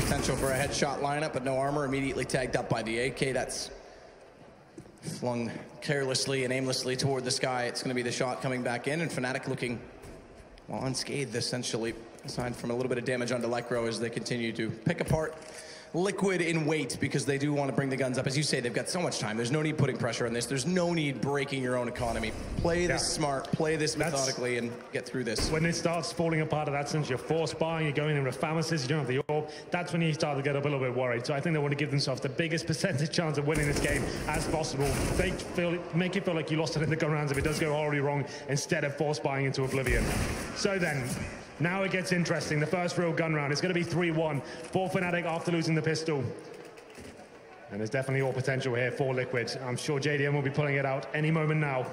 Potential for a headshot lineup, but no armor. Immediately tagged up by the AK. That's flung carelessly and aimlessly toward the sky. It's going to be the shot coming back in, and Fnatic looking, well, unscathed, essentially, aside from a little bit of damage onto Lekro as they continue to pick apart Liquid in weight, because they do want to bring the guns up. As you say, they've got so much time. There's no need putting pressure on this. There's no need breaking your own economy. Play this smart, play this methodically, and get through this. When it starts falling apart at that sense, you're force buying, you're going in with Famasis, you don't have the AWP, that's when you start to get a little bit worried. So I think they want to give themselves the biggest percentage chance of winning this game as possible. Make it feel like you lost it in the gun rounds if it does go horribly wrong, instead of force buying into oblivion. So then, now it gets interesting. The first real gun round is going to be 3-1 for Fnatic after losing the pistol. And there's definitely all potential here for Liquid. I'm sure JDM will be pulling it out any moment now.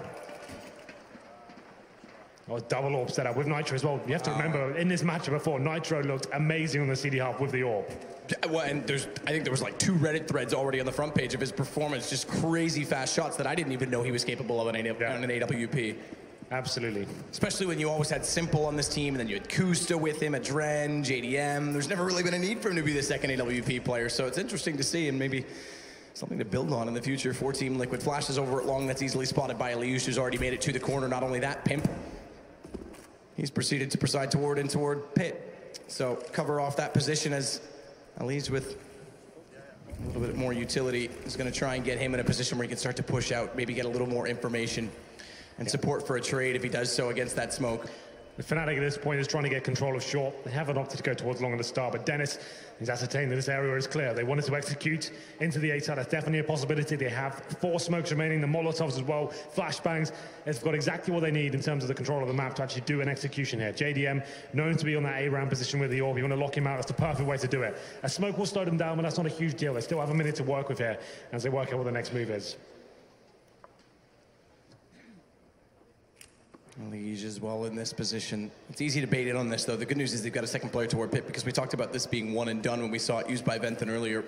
Oh, double AWP set up with Nitro as well. You have to remember, in this matchup before, Nitro looked amazing on the CD half with the AWP. Well, and I think there was like 2 Reddit threads already on the front page of his performance. Just crazy fast shots that I didn't even know he was capable of on an AWP. Absolutely. Especially when you always had Simple on this team, and then you had Kusta with him, Adren, JDM. There's never really been a need for him to be the second AWP player, so it's interesting to see, and maybe something to build on in the future for Team Liquid. Flashes over at long, that's easily spotted by Eliush, who's already made it to the corner. Not only that, Pimp, he's proceeded to preside toward Pit. So cover off that position as Eliush, with a little bit more utility, is going to try and get him in a position where he can start to push out, maybe get a little more information and support for a trade if he does so against that smoke. The Fnatic at this point is trying to get control of short. They haven't opted to go towards long at the start, but Dennis has ascertained that this area is clear. They wanted to execute into the A side. That's definitely a possibility. They have 4 smokes remaining, the Molotovs as well, flashbangs. They've got exactly what they need in terms of the control of the map to actually do an execution here. JDM, known to be on that A-round position with the AWP. You want to lock him out, that's the perfect way to do it. A smoke will slow them down, but that's not a huge deal. They still have a minute to work with here as they work out what the next move is. Elige as well in this position. It's easy to bait in on this, though. The good news is they've got a second player toward Pit, because we talked about this being one and done when we saw it used by Venthan earlier.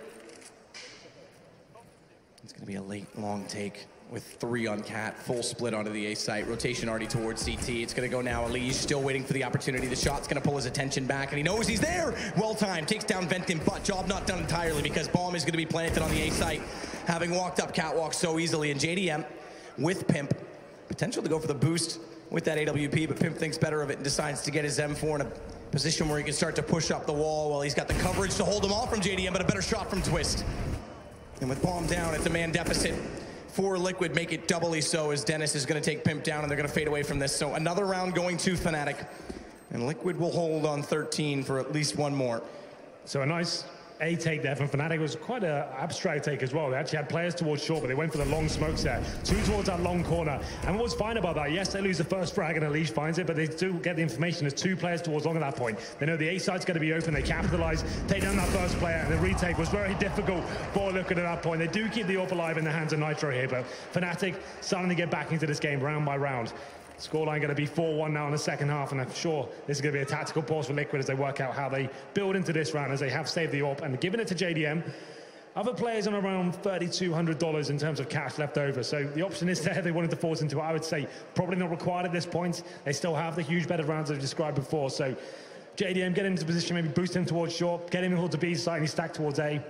It's going to be a late, long take with 3 on Cat. Full split onto the A site. Rotation already towards CT. It's going to go now. Elige still waiting for the opportunity. The shot's going to pull his attention back, and he knows he's there. Well timed. Takes down Venthan, but job not done entirely, because bomb is going to be planted on the A site, having walked up Catwalk so easily. And JDM with Pimp. Potential to go for the boost with that AWP, but Pimp thinks better of it and decides to get his M4 in a position where he can start to push up the wall while he's got the coverage to hold him off from JDM, but a better shot from Twist. And with bomb down, it's a man deficit for Liquid, make it doubly so, as Dennis is going to take Pimp down, and they're going to fade away from this. So another round going to Fnatic, and Liquid will hold on 13 for at least one more. So a nice A take there from Fnatic. It was quite an abstract take as well. They actually had players towards short, but they went for the long smokes there. 2 towards that long corner. And what was fine about that, yes, they lose the first frag and Elige finds it, but they do get the information. There's 2 players towards long at that point. They know the A side's going to be open. They capitalize, take down that first player, and the retake was very difficult for Liquid at that point. They do keep the AWP alive in the hands of Nitro here, but Fnatic starting to get back into this game round by round. Scoreline going to be 4-1 now in the second half, and I'm sure this is going to be a tactical pause for Liquid as they work out how they build into this round, as they have saved the AWP and given it to JDM. Other players on around $3,200 in terms of cash left over, so the option is there. They wanted to force into it. I would say probably not required at this point. They still have the huge bed of rounds I've described before, so JDM get him into position, maybe boost him towards short, get him towards the B side, and he's stacked towards A.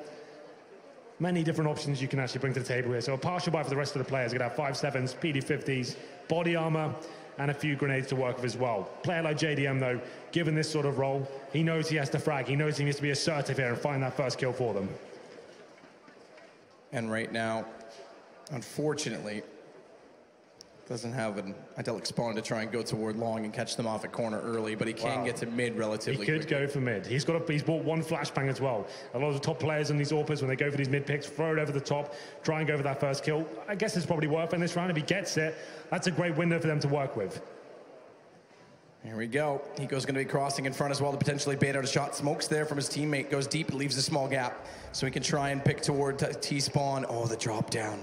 Many different options you can actually bring to the table here. So a partial buy for the rest of the players. You're going to have 5.7s, PD50s, body armor, and a few grenades to work with as well. Player like JDM, though, given this sort of role, he knows he has to frag. He knows he needs to be assertive here and find that first kill for them. And right now, unfortunately, doesn't have an idyllic spawn to try and go toward long and catch them off at corner early, but he can get to mid relatively quickly. He could go for mid. He's bought one flashbang as well. A lot of the top players on these AWPers, when they go for these mid picks, throw it over the top, try and go for that first kill. I guess it's probably worth in this round. If he gets it, that's a great window for them to work with. Here we go. Hiko's going to be crossing in front as well to potentially bait out a shot. Smokes there from his teammate. Goes deep, leaves a small gap. So he can try and pick toward T-spawn. Oh, the drop down.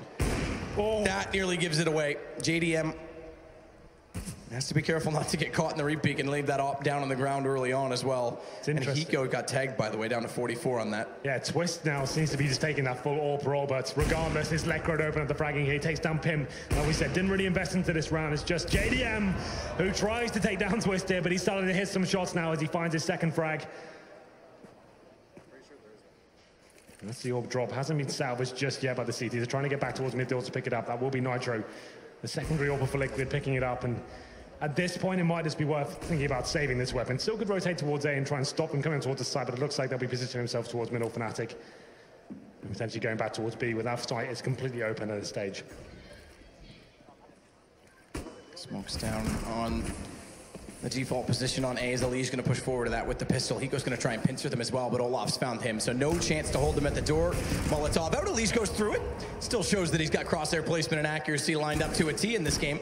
Oh. That nearly gives it away. JDM has to be careful not to get caught in the repeat and leave that op down on the ground early on as well. And Hiko got tagged, by the way, down to 44 on that. Yeah, Twist now seems to be just taking that full AWP roll, but regardless, his leg road open at the fragging here. He takes down Pim. Like we said, didn't really invest into this round. It's just JDM who tries to take down Twist here, but he's starting to hit some shots now as he finds his second frag. That's the AWP drop. Hasn't been salvaged just yet by the CT. They're trying to get back towards midfield to pick it up. That will be Nitro. The secondary AWP for Liquid picking it up, and at this point, it might just be worth thinking about saving this weapon. Still could rotate towards A and try and stop him coming towards the side, but it looks like they'll be positioning themselves towards middle Fnatic. And potentially going back towards B without sight. It's completely open at this stage. Smokes down on the default position on A as Ali's going to push forward to that with the pistol. Hiko's going to try and pincer them as well, but Olaf's found him, so no chance to hold him at the door. Molotov out, Elise goes through it. Still shows that he's got crosshair placement and accuracy lined up to a T in this game.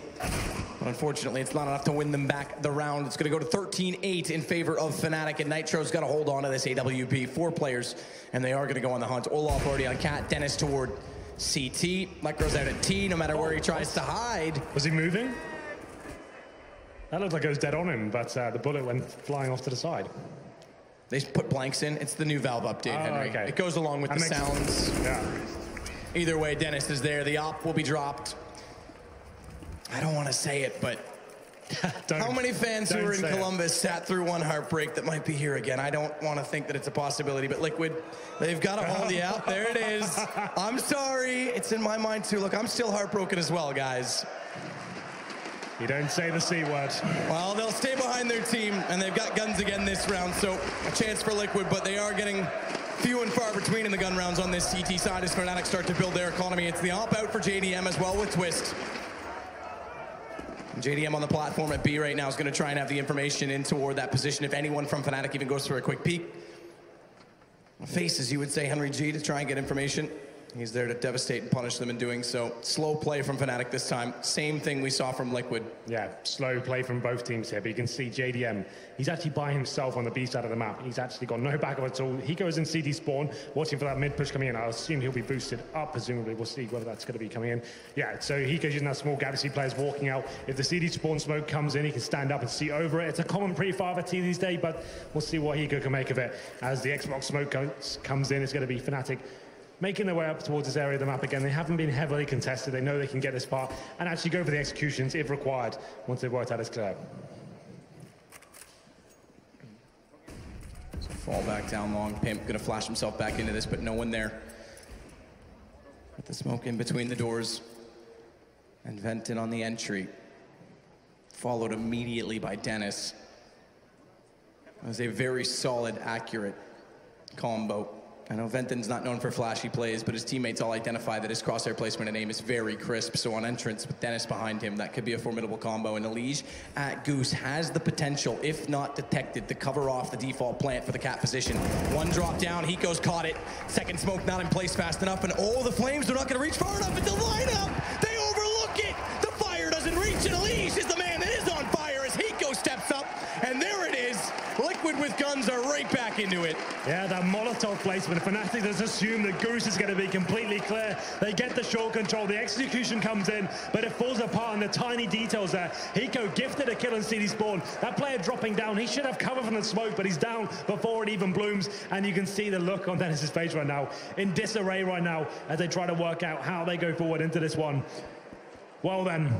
But unfortunately, it's not enough to win them back the round. It's going to go to 13-8 in favor of Fnatic, and Nitro's got to hold on to this AWP. 4 players, and they are going to go on the hunt. Olaf already on Cat, Dennis toward CT. Micro's out at T, no matter where he tries to hide. Was he moving? That looked like it was dead on him, but the bullet went flying off to the side. They put blanks in. It's the new Valve update, Henry. Okay. It goes along with the sounds. Yeah. Either way, Dennis is there. The op will be dropped. I don't want to say it, but how many fans who are in Columbus sat through one heartbreak that might be here again? I don't want to think that it's a possibility, but Liquid, they've got to hold you out. There it is. I'm sorry. It's in my mind, too. Look, I'm still heartbroken as well, guys. You don't say the C word. Well, they'll stay behind their team, and they've got guns again this round, so a chance for Liquid, but they are getting few and far between in the gun rounds on this CT side as Fnatic start to build their economy. It's the op out for JDM as well with Twist. JDM on the platform at B right now is going to try and have the information in toward that position if anyone from Fnatic even goes for a quick peek. Faces, you would say, Henry G to try and get information. He's there to devastate and punish them in doing so. Slow play from Fnatic this time. Same thing we saw from Liquid. Yeah, slow play from both teams here, but you can see JDM, he's actually by himself on the B side of the map. He's actually got no backup at all. He goes in CD spawn, watching for that mid push coming in. I'll assume he'll be boosted up, presumably. We'll see whether that's going to be coming in. Yeah, so he goes using that small gap to see players walking out. If the CD spawn smoke comes in, he can stand up and see over it. It's a common pre-5 T these days, but we'll see what Hiko can make of it. As the Xbox smoke comes in, it's going to be Fnatic making their way up towards this area of the map again. They haven't been heavily contested. They know they can get this far and actually go for the executions if required once they've worked out it's clear. So fall back down long. Pimp gonna flash himself back into this, but no one there. With the smoke in between the doors. And Venton on the entry. Followed immediately by Dennis. It was a very solid, accurate combo. I know Venton's not known for flashy plays, but his teammates all identify that his crosshair placement and aim is very crisp. So on entrance with Dennis behind him, that could be a formidable combo. And Elige at Goose has the potential, if not detected, to cover off the default plant for the cat position. One drop down, Hiko's caught it. Second smoke not in place fast enough, and oh, the flames are not gonna reach far enough into the lineup. They overlook it. The fire doesn't reach, and Elige is the man that is on fire as Hiko steps up. And there it is. Liquid with guns are right right back into it. Yeah, that Molotov placement. Fnatic just assume that Goose is going to be completely clear. They get the short control. The execution comes in, but it falls apart in the tiny details there. Hiko gifted a kill on CD Spawn. That player dropping down. He should have cover from the smoke, but he's down before it even blooms. And you can see the look on Dennis's face right now, in disarray right now, as they try to work out how they go forward into this one. Well then,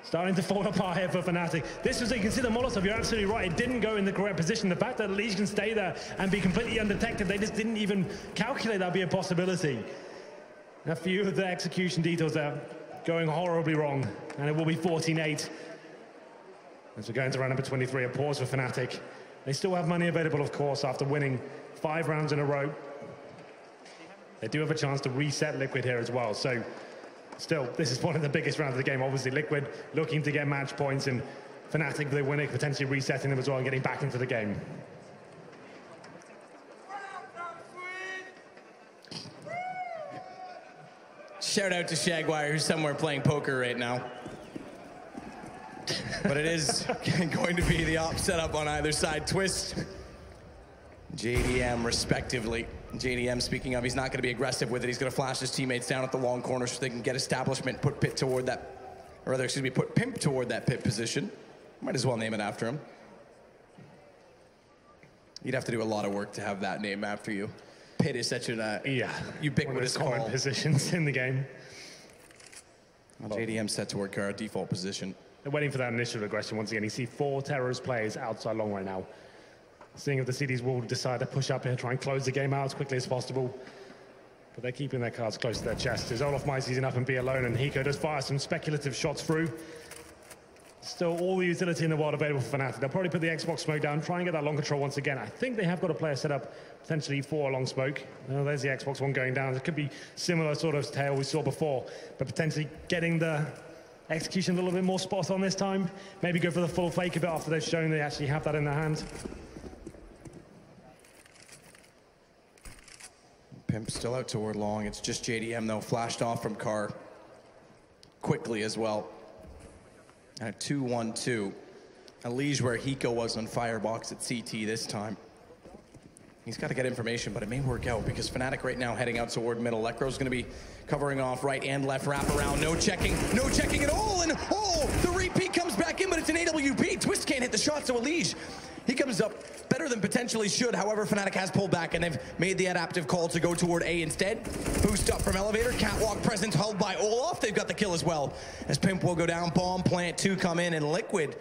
starting to fall apart here for Fnatic. This was, you can see the Molotov, you're absolutely right. It didn't go in the correct position. The fact that Liege can stay there and be completely undetected, they just didn't even calculate that'd be a possibility. A few of the execution details there going horribly wrong, and it will be 14-8. As we're going to round number 23, a pause for Fnatic. They still have money available, of course, after winning 5 rounds in a row. They do have a chance to reset Liquid here as well. So still, this is one of the biggest rounds of the game. Obviously, Liquid looking to get match points, and Fnatic, if they win it, potentially resetting them as well and getting back into the game. Shout out to Shagwire, who's somewhere playing poker right now. But it is going to be the op setup on either side. Twist, JDM respectively. JDM, speaking of, he's not going to be aggressive with it. He's going to flash his teammates down at the long corner so they can get establishment, put Pit toward that, or rather, excuse me, put Pimp toward that Pit position. Might as well name it after him. You'd have to do a lot of work to have that name after you. Pit is such an ubiquitous common call. Positions in the game. Well, JDM set to work our default position. They're waiting for that initial aggression once again. You see 4 Terrorist players outside long right now. Seeing if the CDs will decide to push up here, try and close the game out as quickly as possible. But they're keeping their cards close to their chest. As Olaf might season up and be alone, and Hiko does fire some speculative shots through. Still all the utility in the world available for Fnatic. They'll probably put the Xbox smoke down, try and get that long control once again. I think they have got a player set up potentially for a long smoke. Oh, there's the Xbox one going down. It could be similar sort of tail we saw before, but potentially getting the execution a little bit more spot on this time. Maybe go for the full fake a bit after they've shown they actually have that in their hand. Pimp still out toward long. It's just JDM though, flashed off from Carr quickly as well. And a 2-1-2. A Liege where Hiko was on Firebox at CT this time. He's got to get information, but it may work out because Fnatic right now heading out toward middle. Lekro's going to be covering off right and left, wrap around, no checking at all, and oh, the repeat comes back in, but it's an AWP. Twist can't hit the shot, so a Liege, he comes up better than potentially should. However, Fnatic has pulled back, and they've made the adaptive call to go toward A instead. Boost up from Elevator, catwalk presence held by Olaf. They've got the kill as well, as Pimp will go down, bomb plant 2 come in, and Liquid,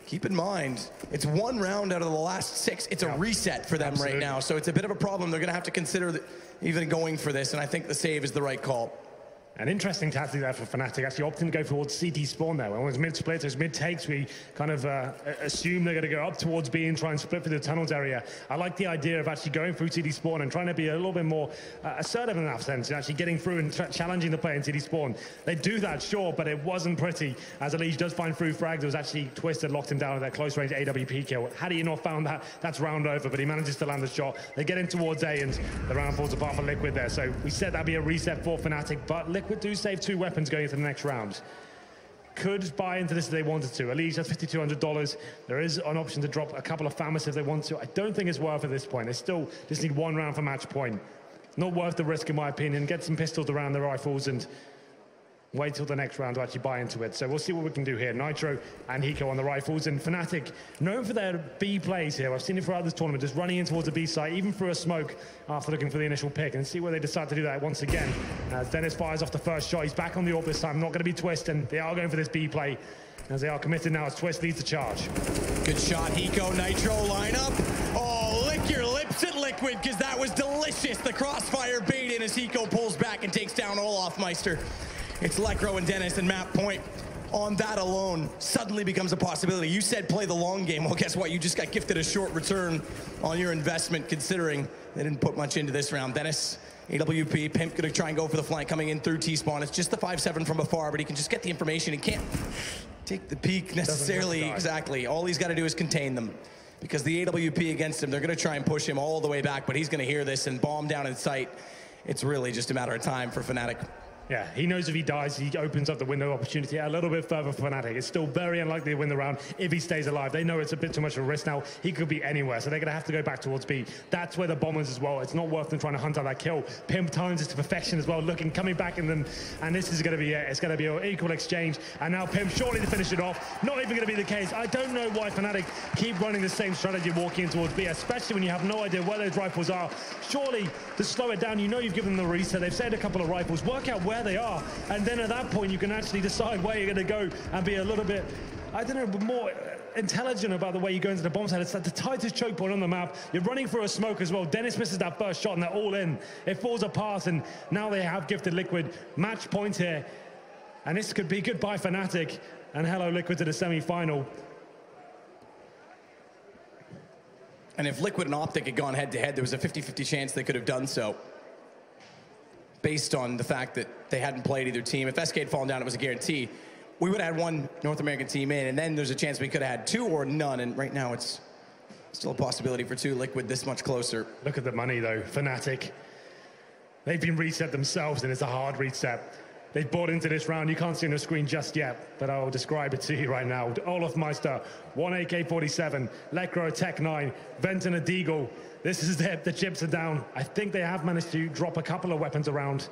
keep in mind, it's 1 round out of the last 6. It's a reset for them right now, so it's a bit of a problem. They're going to have to consider even going for this, and I think the save is the right call. An interesting tactic there for Fnatic, actually opting to go towards CT spawn there. When it was mid-split, those mid-takes, we kind of assume they're going to go up towards B and try and split through the tunnels area. I like the idea of actually going through CT spawn and trying to be a little bit more assertive in that sense, and actually getting through and challenging the play in CT spawn. They do that, sure, but it wasn't pretty. As Elise does find through frags, it was actually Twisted locked him down with that close-range AWP kill. Had he not found that, that's round over, but he manages to land the shot. They get in towards A, and the round falls apart for Liquid there. So we said that'd be a reset for Fnatic, but Liquid do save 2 weapons going into the next round. Could buy into this if they wanted to. Elise has $5,200. There is an option to drop a couple of FAMAS if they want to. I don't think it's worth at this point. They still just need 1 round for match point. Not worth the risk, in my opinion. Get some pistols around the rifles and wait till the next round to actually buy into it. So we'll see what we can do here. Nitro and Hiko on the rifles, and Fnatic, known for their B plays here. I've seen it throughout this tournament, just running in towards the B site, even through a smoke after looking for the initial pick, and see where they decide to do that once again. As Dennis fires off the first shot, he's back on the AWP this time, not going to be Twist, and they are going for this B play, as they are committed now as Twist leads the charge. Good shot, Hiko, Nitro lineup. Oh, lick your lips at Liquid, because that was delicious. The crossfire bait in as Hiko pulls back and takes down Olaf Meister. It's Lekro and Dennis, and map point on that alone suddenly becomes a possibility. You said play the long game. Well, guess what? You just got gifted a short return on your investment, considering they didn't put much into this round. Dennis, AWP, Pimp gonna try and go for the flank coming in through T-spawn. It's just the 5-7 from afar, but he can just get the information. He can't take the peek necessarily. Exactly. All he's got to do is contain them, because the AWP against him, they're gonna try and push him all the way back, but he's gonna hear this and bomb down in sight. It's really just a matter of time for Fnatic. Yeah, he knows if he dies, he opens up the window opportunity a little bit further for Fnatic. It's still very unlikely to win the round if he stays alive. They know it's a bit too much of a risk now. He could be anywhere, so they're going to have to go back towards B. That's where the bombers as well. It's not worth them trying to hunt out that kill. Pimp times it to perfection as well, coming back in them, and this is going to be it. It's going to be an equal exchange, and now Pimp surely to finish it off. Not even going to be the case. I don't know why Fnatic keep running the same strategy walking in towards B, especially when you have no idea where those rifles are. Surely, to slow it down, you know you've given them the reset. They've saved a couple of rifles. Work out where they are. And then at that point, you can actually decide where you're going to go and be a little bit, I don't know, more intelligent about the way you go into the bomb side. It's like the tightest choke point on the map. You're running for a smoke as well. Dennis misses that first shot and they're all in. It falls apart and now they have gifted Liquid match point here. And this could be goodbye Fnatic and hello Liquid to the semi-final. And if Liquid and Optic had gone head-to-head, there was a 50-50 chance they could have done so, based on the fact that they hadn't played either team. If SK had fallen down, it was a guarantee. We would have had one North American team in, and then there's a chance we could have had two or none, and right now it's still a possibility for two. Liquid this much closer. Look at the money, though. Fnatic, they've been reset themselves, and it's a hard reset. They've bought into this round. You can't see on the screen just yet, but I'll describe it to you right now. Olaf Meister, 1 AK-47, Lekro a Tech-9, Venton a Deagle. This is the chips are down. I think they have managed to drop a couple of weapons around.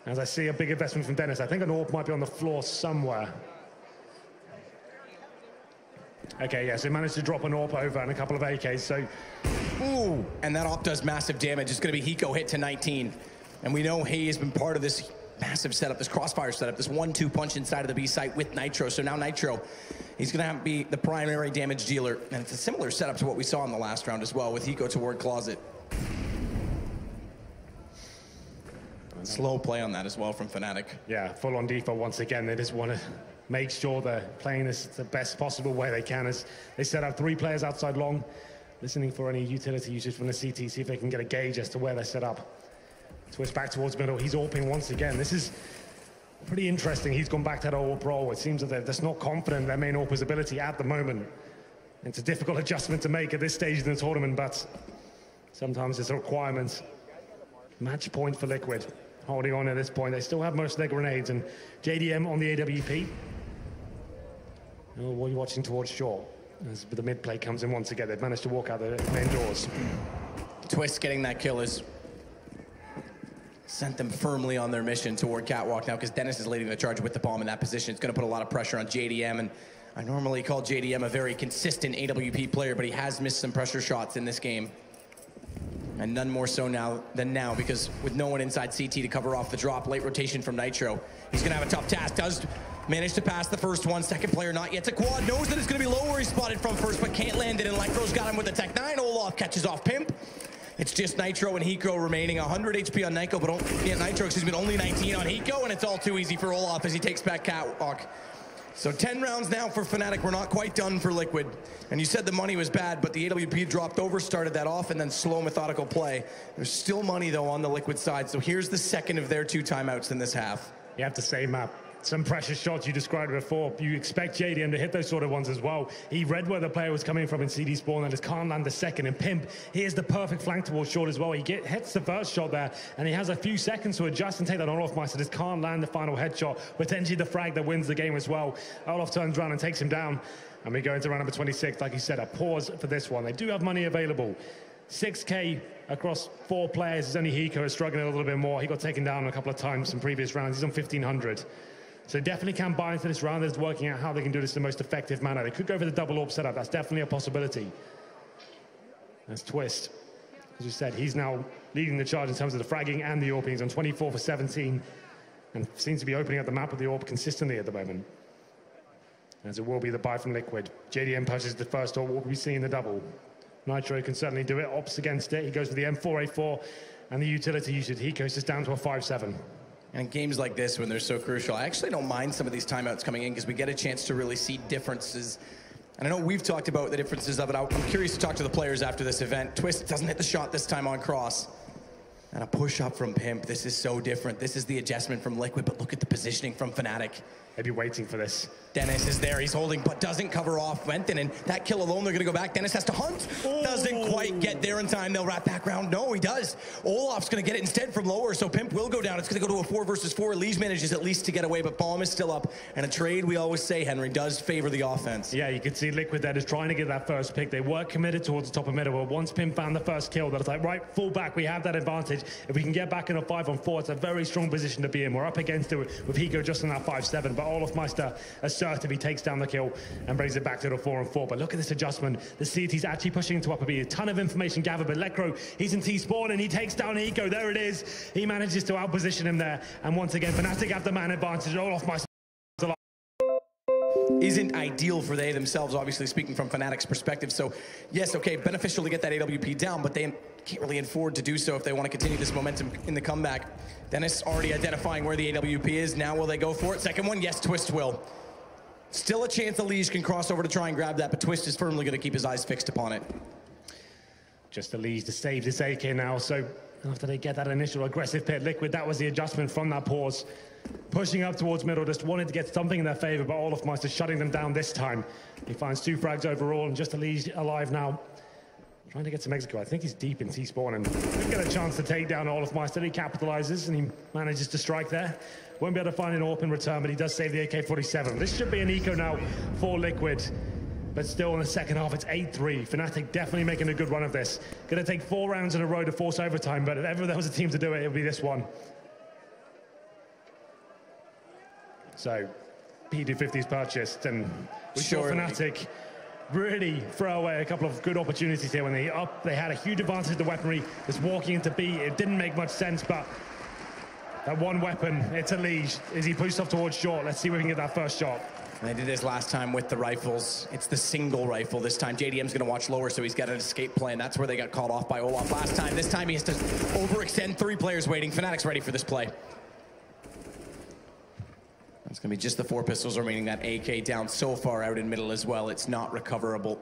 As I see a big investment from Dennis. I think an AWP might be on the floor somewhere. Okay, yes, they managed to drop an AWP over and a couple of AKs, so... Ooh, and that AWP does massive damage. It's going to be Hiko hit to 19. And we know he has been part of this massive setup, this crossfire setup, this 1-2 punch inside of the B site with Nitro. So now Nitro, he's going to have to be the primary damage dealer. And it's a similar setup to what we saw in the last round as well with Hiko toward Closet. Slow play on that as well from Fnatic. Yeah, full on default once again. They just want to make sure they're playing this the best possible way they can as they set up 3 players outside long, listening for any utility usage from the CT, see if they can get a gauge as to where they're set up. Twist back towards middle. He's AWPing once again. This is pretty interesting. He's gone back to that AWP role. It seems that they're just not confident in their main AWPer's ability at the moment. It's a difficult adjustment to make at this stage in the tournament, but sometimes it's a requirement. Match point for Liquid. Holding on at this point. They still have most of their grenades, and JDM on the AWP. Oh, what are you watching towards short? As the mid play comes in once again. They've managed to walk out the main doors. Twist getting that kill is sent them firmly on their mission toward Catwalk now because Dennis is leading the charge with the bomb in that position. It's going to put a lot of pressure on JDM, and I normally call JDM a very consistent AWP player, but he has missed some pressure shots in this game. And none more so than now because with no one inside CT to cover off the drop, late rotation from Nitro, he's going to have a tough task. Does manage to pass the first one. Second player not yet to quad. Knows that it's going to be low where he's spotted from first, but can't land it. And Lekro's got him with the Tech-9. Olaf catches off Pimp. It's just Nitro and Hiko remaining. 100 HP on Nitro, but only 19 on Hiko, and it's all too easy for Olaf as he takes back Catwalk. So 10 rounds now for Fnatic. We're not quite done for Liquid. And you said the money was bad, but the AWP dropped over, started that off, and then slow, methodical play. There's still money, though, on the Liquid side. So here's the second of their 2 timeouts in this half. You have to say, Matt, some precious shots you described before. You expect JDM to hit those sort of ones as well. He read where the player was coming from in CD spawn and just can't land the second. And Pimp, here's the perfect flank towards short as well. He hits the first shot there, and he has a few seconds to adjust and take that on Olaf Meister. Just can't land the final headshot. Potentially the frag that wins the game as well. Olaf turns around and takes him down. And we go into round number 26. Like you said, a pause for this one. They do have money available. 6K across 4 players. It's only Hiko is struggling a little bit more. He got taken down a couple of times in previous rounds. He's on 1,500. So definitely can buy into this round. They're just working out how they can do this in the most effective manner. They could go for the double AWP setup. That's definitely a possibility. That's Twist. As you said, he's now leading the charge in terms of the fragging and the AWPing. He's on 24 for 17 and seems to be opening up the map with the AWP consistently at the moment. As it will be the buy from Liquid. JDM pushes the first AWP. What will we see in the double? Nitro can certainly do it. Ops against it. He goes for the M4A4 and the utility usage. He goes just down to a 5-7. And games like this, when they're so crucial, I actually don't mind some of these timeouts coming in because we get a chance to really see differences. And I know we've talked about the differences of it. I'm curious to talk to the players after this event. Twist doesn't hit the shot this time on cross. And a push up from Pimp. This is so different. This is the adjustment from Liquid, but look at the positioning from Fnatic. They'd be waiting for this. Dennis is there, he's holding, but doesn't cover off Wenton, and that kill alone, they're gonna go back. Dennis has to hunt, doesn't quite get there in time. They'll wrap back round. No, he does. Olaf's gonna get it instead from lower, so Pimp will go down. It's gonna go to a 4 versus 4. Lige manages at least to get away, but Bomb is still up. And a trade, we always say, Henry, does favor the offense. Yeah, you can see Liquid there is trying to get that first pick. They were committed towards the top of middle, but once Pimp found the first kill, that was like, right, full back, we have that advantage. If we can get back in a 5-on-4, it's a very strong position to be in. We're up against it with Hiko just on that 5-7, but Olafmeister assertive, he takes down the kill and brings it back to the 4-on-4. But look at this adjustment. The CT's actually pushing into upper B. A ton of information gathered, but Lekro, he's in T-spawn and he takes down Hiko. There it is. He manages to outposition him there. And once again, Fnatic have the man advantage. Olafmeister isn't ideal for they themselves, obviously speaking from Fnatic's perspective. So yes, okay, beneficial to get that AWP down, but they can't really afford to do so if they want to continue this momentum in the comeback. Dennis already identifying where the AWP is. Now will they go for it? Second one, yes, Twist will. Still a chance the Lige can cross over to try and grab that, but Twist is firmly going to keep his eyes fixed upon it. Just the Lige to save this AK now. So after they get that initial aggressive pit, Liquid, that was the adjustment from that pause. Pushing up towards middle, just wanted to get something in their favor, but Olafmeister shutting them down this time. He finds 2 frags overall, and just the Lige alive now. Trying to get some execute. I think he's deep in T-spawn, and he'll get a chance to take down Olafmeister. He capitalizes, and he manages to strike there. Won't be able to find an AWP in return, but he does save the AK-47. This should be an eco now for Liquid. But still in the second half, it's 8-3. Fnatic definitely making a good run of this. Going to take 4 rounds in a row to force overtime, but if ever there was a team to do it, it would be this one. So, P250's purchased, and we saw Fnatic really throw away a couple of good opportunities here when they had a huge advantage of the weaponry. Just walking into B, it didn't make much sense, but that one weapon, it's a Lige. As he pushes off towards short, let's see if we can get that first shot. And they did this last time with the rifles. It's the single rifle this time. JDM's going to watch lower, so he's got an escape plan. That's where they got caught off by Olaf last time. This time he has to overextend. 3 players waiting. Fnatic's ready for this play. It's going to be just the 4 pistols remaining. That AK down so far out in middle as well. It's not recoverable.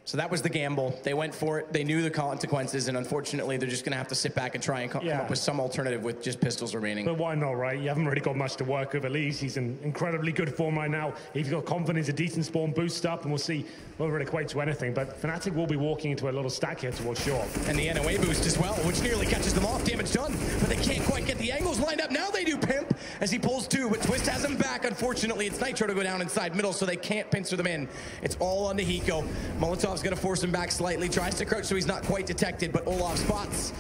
So that was the gamble. They went for it. They knew the consequences, and unfortunately, they're just going to have to sit back and try and come up with some alternative with just pistols remaining. But why not, right? You haven't really got much to work with. At least he's in incredibly good form right now. If you've got confidence, a decent spawn boost up, and we'll see whether it equates to anything. But Fnatic will be walking into a little stack here towards short. And the NOA boost as well, which nearly catches them off. Damage done, but they can't quite get the angles lined up. Now they do Pimp as he pulls 2, but Twist has him back. Unfortunately, it's Nitro to go down inside middle, so they can't pincer them in. It's all on to Hiko. Molotov's going to force him back slightly, tries to crouch so he's not quite detected, but Olaf spots,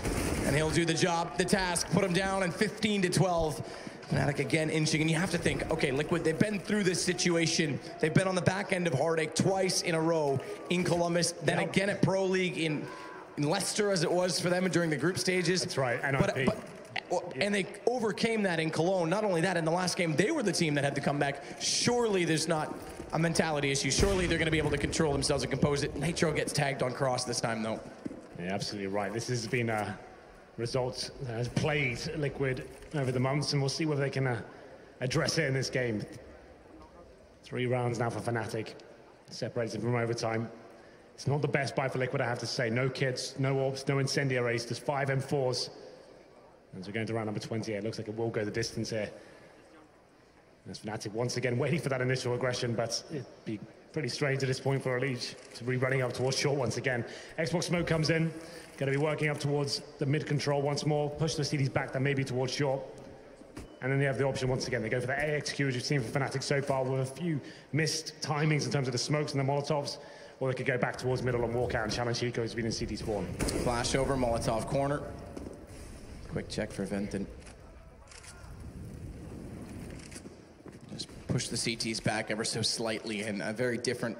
and he'll do the job, the task, put him down, and 15-12. Fnatic again inching, and you have to think, okay, Liquid, they've been through this situation. They've been on the back end of Heartache twice in a row in Columbus, then again at Pro League in Leicester, as it was for them during the group stages. That's right, and they overcame that in Cologne. Not only that, in the last game, they were the team that had to come back. Surely there's not a mentality issue. Surely they're going to be able to control themselves and compose it. Nitro gets tagged on cross this time, though. Yeah, absolutely right. This has been a result that has plagued Liquid over the months, and we'll see whether they can address it in this game. 3 rounds now for Fnatic, separated from overtime. It's not the best buy for Liquid, I have to say. No kits, no AWPs, no incendiaries, just 5 M4s. As we're going to round number 28, it looks like it will go the distance here. As Fnatic once again waiting for that initial aggression, but it'd be pretty strange at this point for a Lige to be running up towards short once again. Xbox smoke comes in, going to be working up towards the mid control once more, push the CDs back then maybe towards short. And then they have the option once again, they go for the AXQ, as you've seen for Fnatic so far, with a few missed timings in terms of the smokes and the Molotovs, or they could go back towards middle and walk out and challenge Hiko, who's been in CT spawn. Flash over, Molotov corner. Quick check for Venton. Just push the CTs back ever so slightly, and a very different,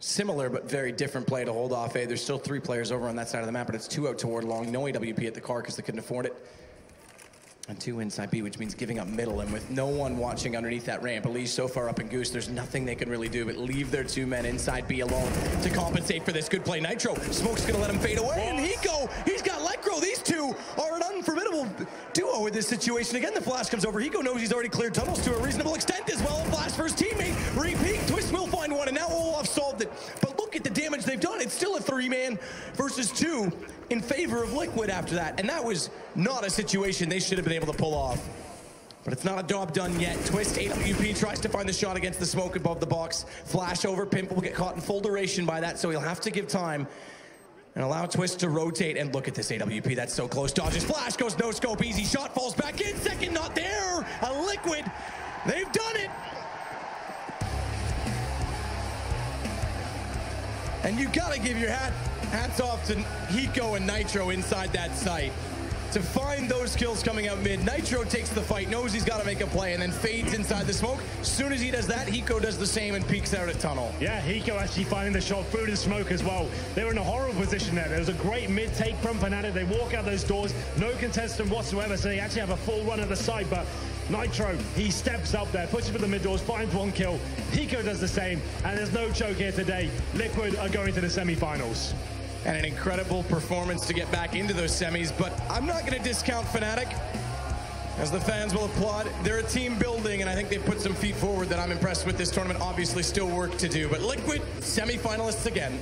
similar but very different play to hold off A. There's still 3 players over on that side of the map, but it's 2 out toward long. No AWP at the car because they couldn't afford it. And 2 inside B, which means giving up middle, and with no one watching underneath that ramp, at least so far up in Goose, there's nothing they can really do but leave their 2 men inside B alone to compensate for this. Good play, Nitro. Smoke's gonna let him fade away, and Hiko, he's got Lekro. These 2 are an unformidable duo in this situation. Again, the flash comes over. Hiko knows he's already cleared tunnels to a reasonable extent as well. Flash for his teammate. Repeat, Twist will find one, and now Olaf solved it. But look at the damage they've done. It's still a 3-man versus 2 in favor of Liquid after that, and that was not a situation they should have been able to pull off. But it's not a job done yet. Twist, AWP tries to find the shot against the smoke above the box. Flash over, Pimp will get caught in full duration by that, so he'll have to give time and allow Twist to rotate. And look at this AWP, that's so close. Dodges flash, goes no scope, easy shot, falls back in. Second, not there. A Liquid, they've done it. And you gotta give your hats off to Hiko and Nitro inside that site. To find those kills coming out mid, Nitro takes the fight, knows he's got to make a play, and then fades inside the smoke. As soon as he does that, Hiko does the same and peeks out at tunnel. Yeah, Hiko actually finding the shot through the smoke as well. They were in a horrible position there. There was a great mid-take from Fnatic. They walk out those doors, no contestant whatsoever, so they actually have a full run at the side, but Nitro, he steps up there, pushes for the mid doors, finds one kill. Hiko does the same, and there's no choke here today. Liquid are going to the semifinals. And an incredible performance to get back into those semis, but I'm not going to discount Fnatic, as the fans will applaud. They're a team building, and I think they've put some feet forward that I'm impressed with this tournament. Obviously, still work to do, but Liquid, semifinalists again.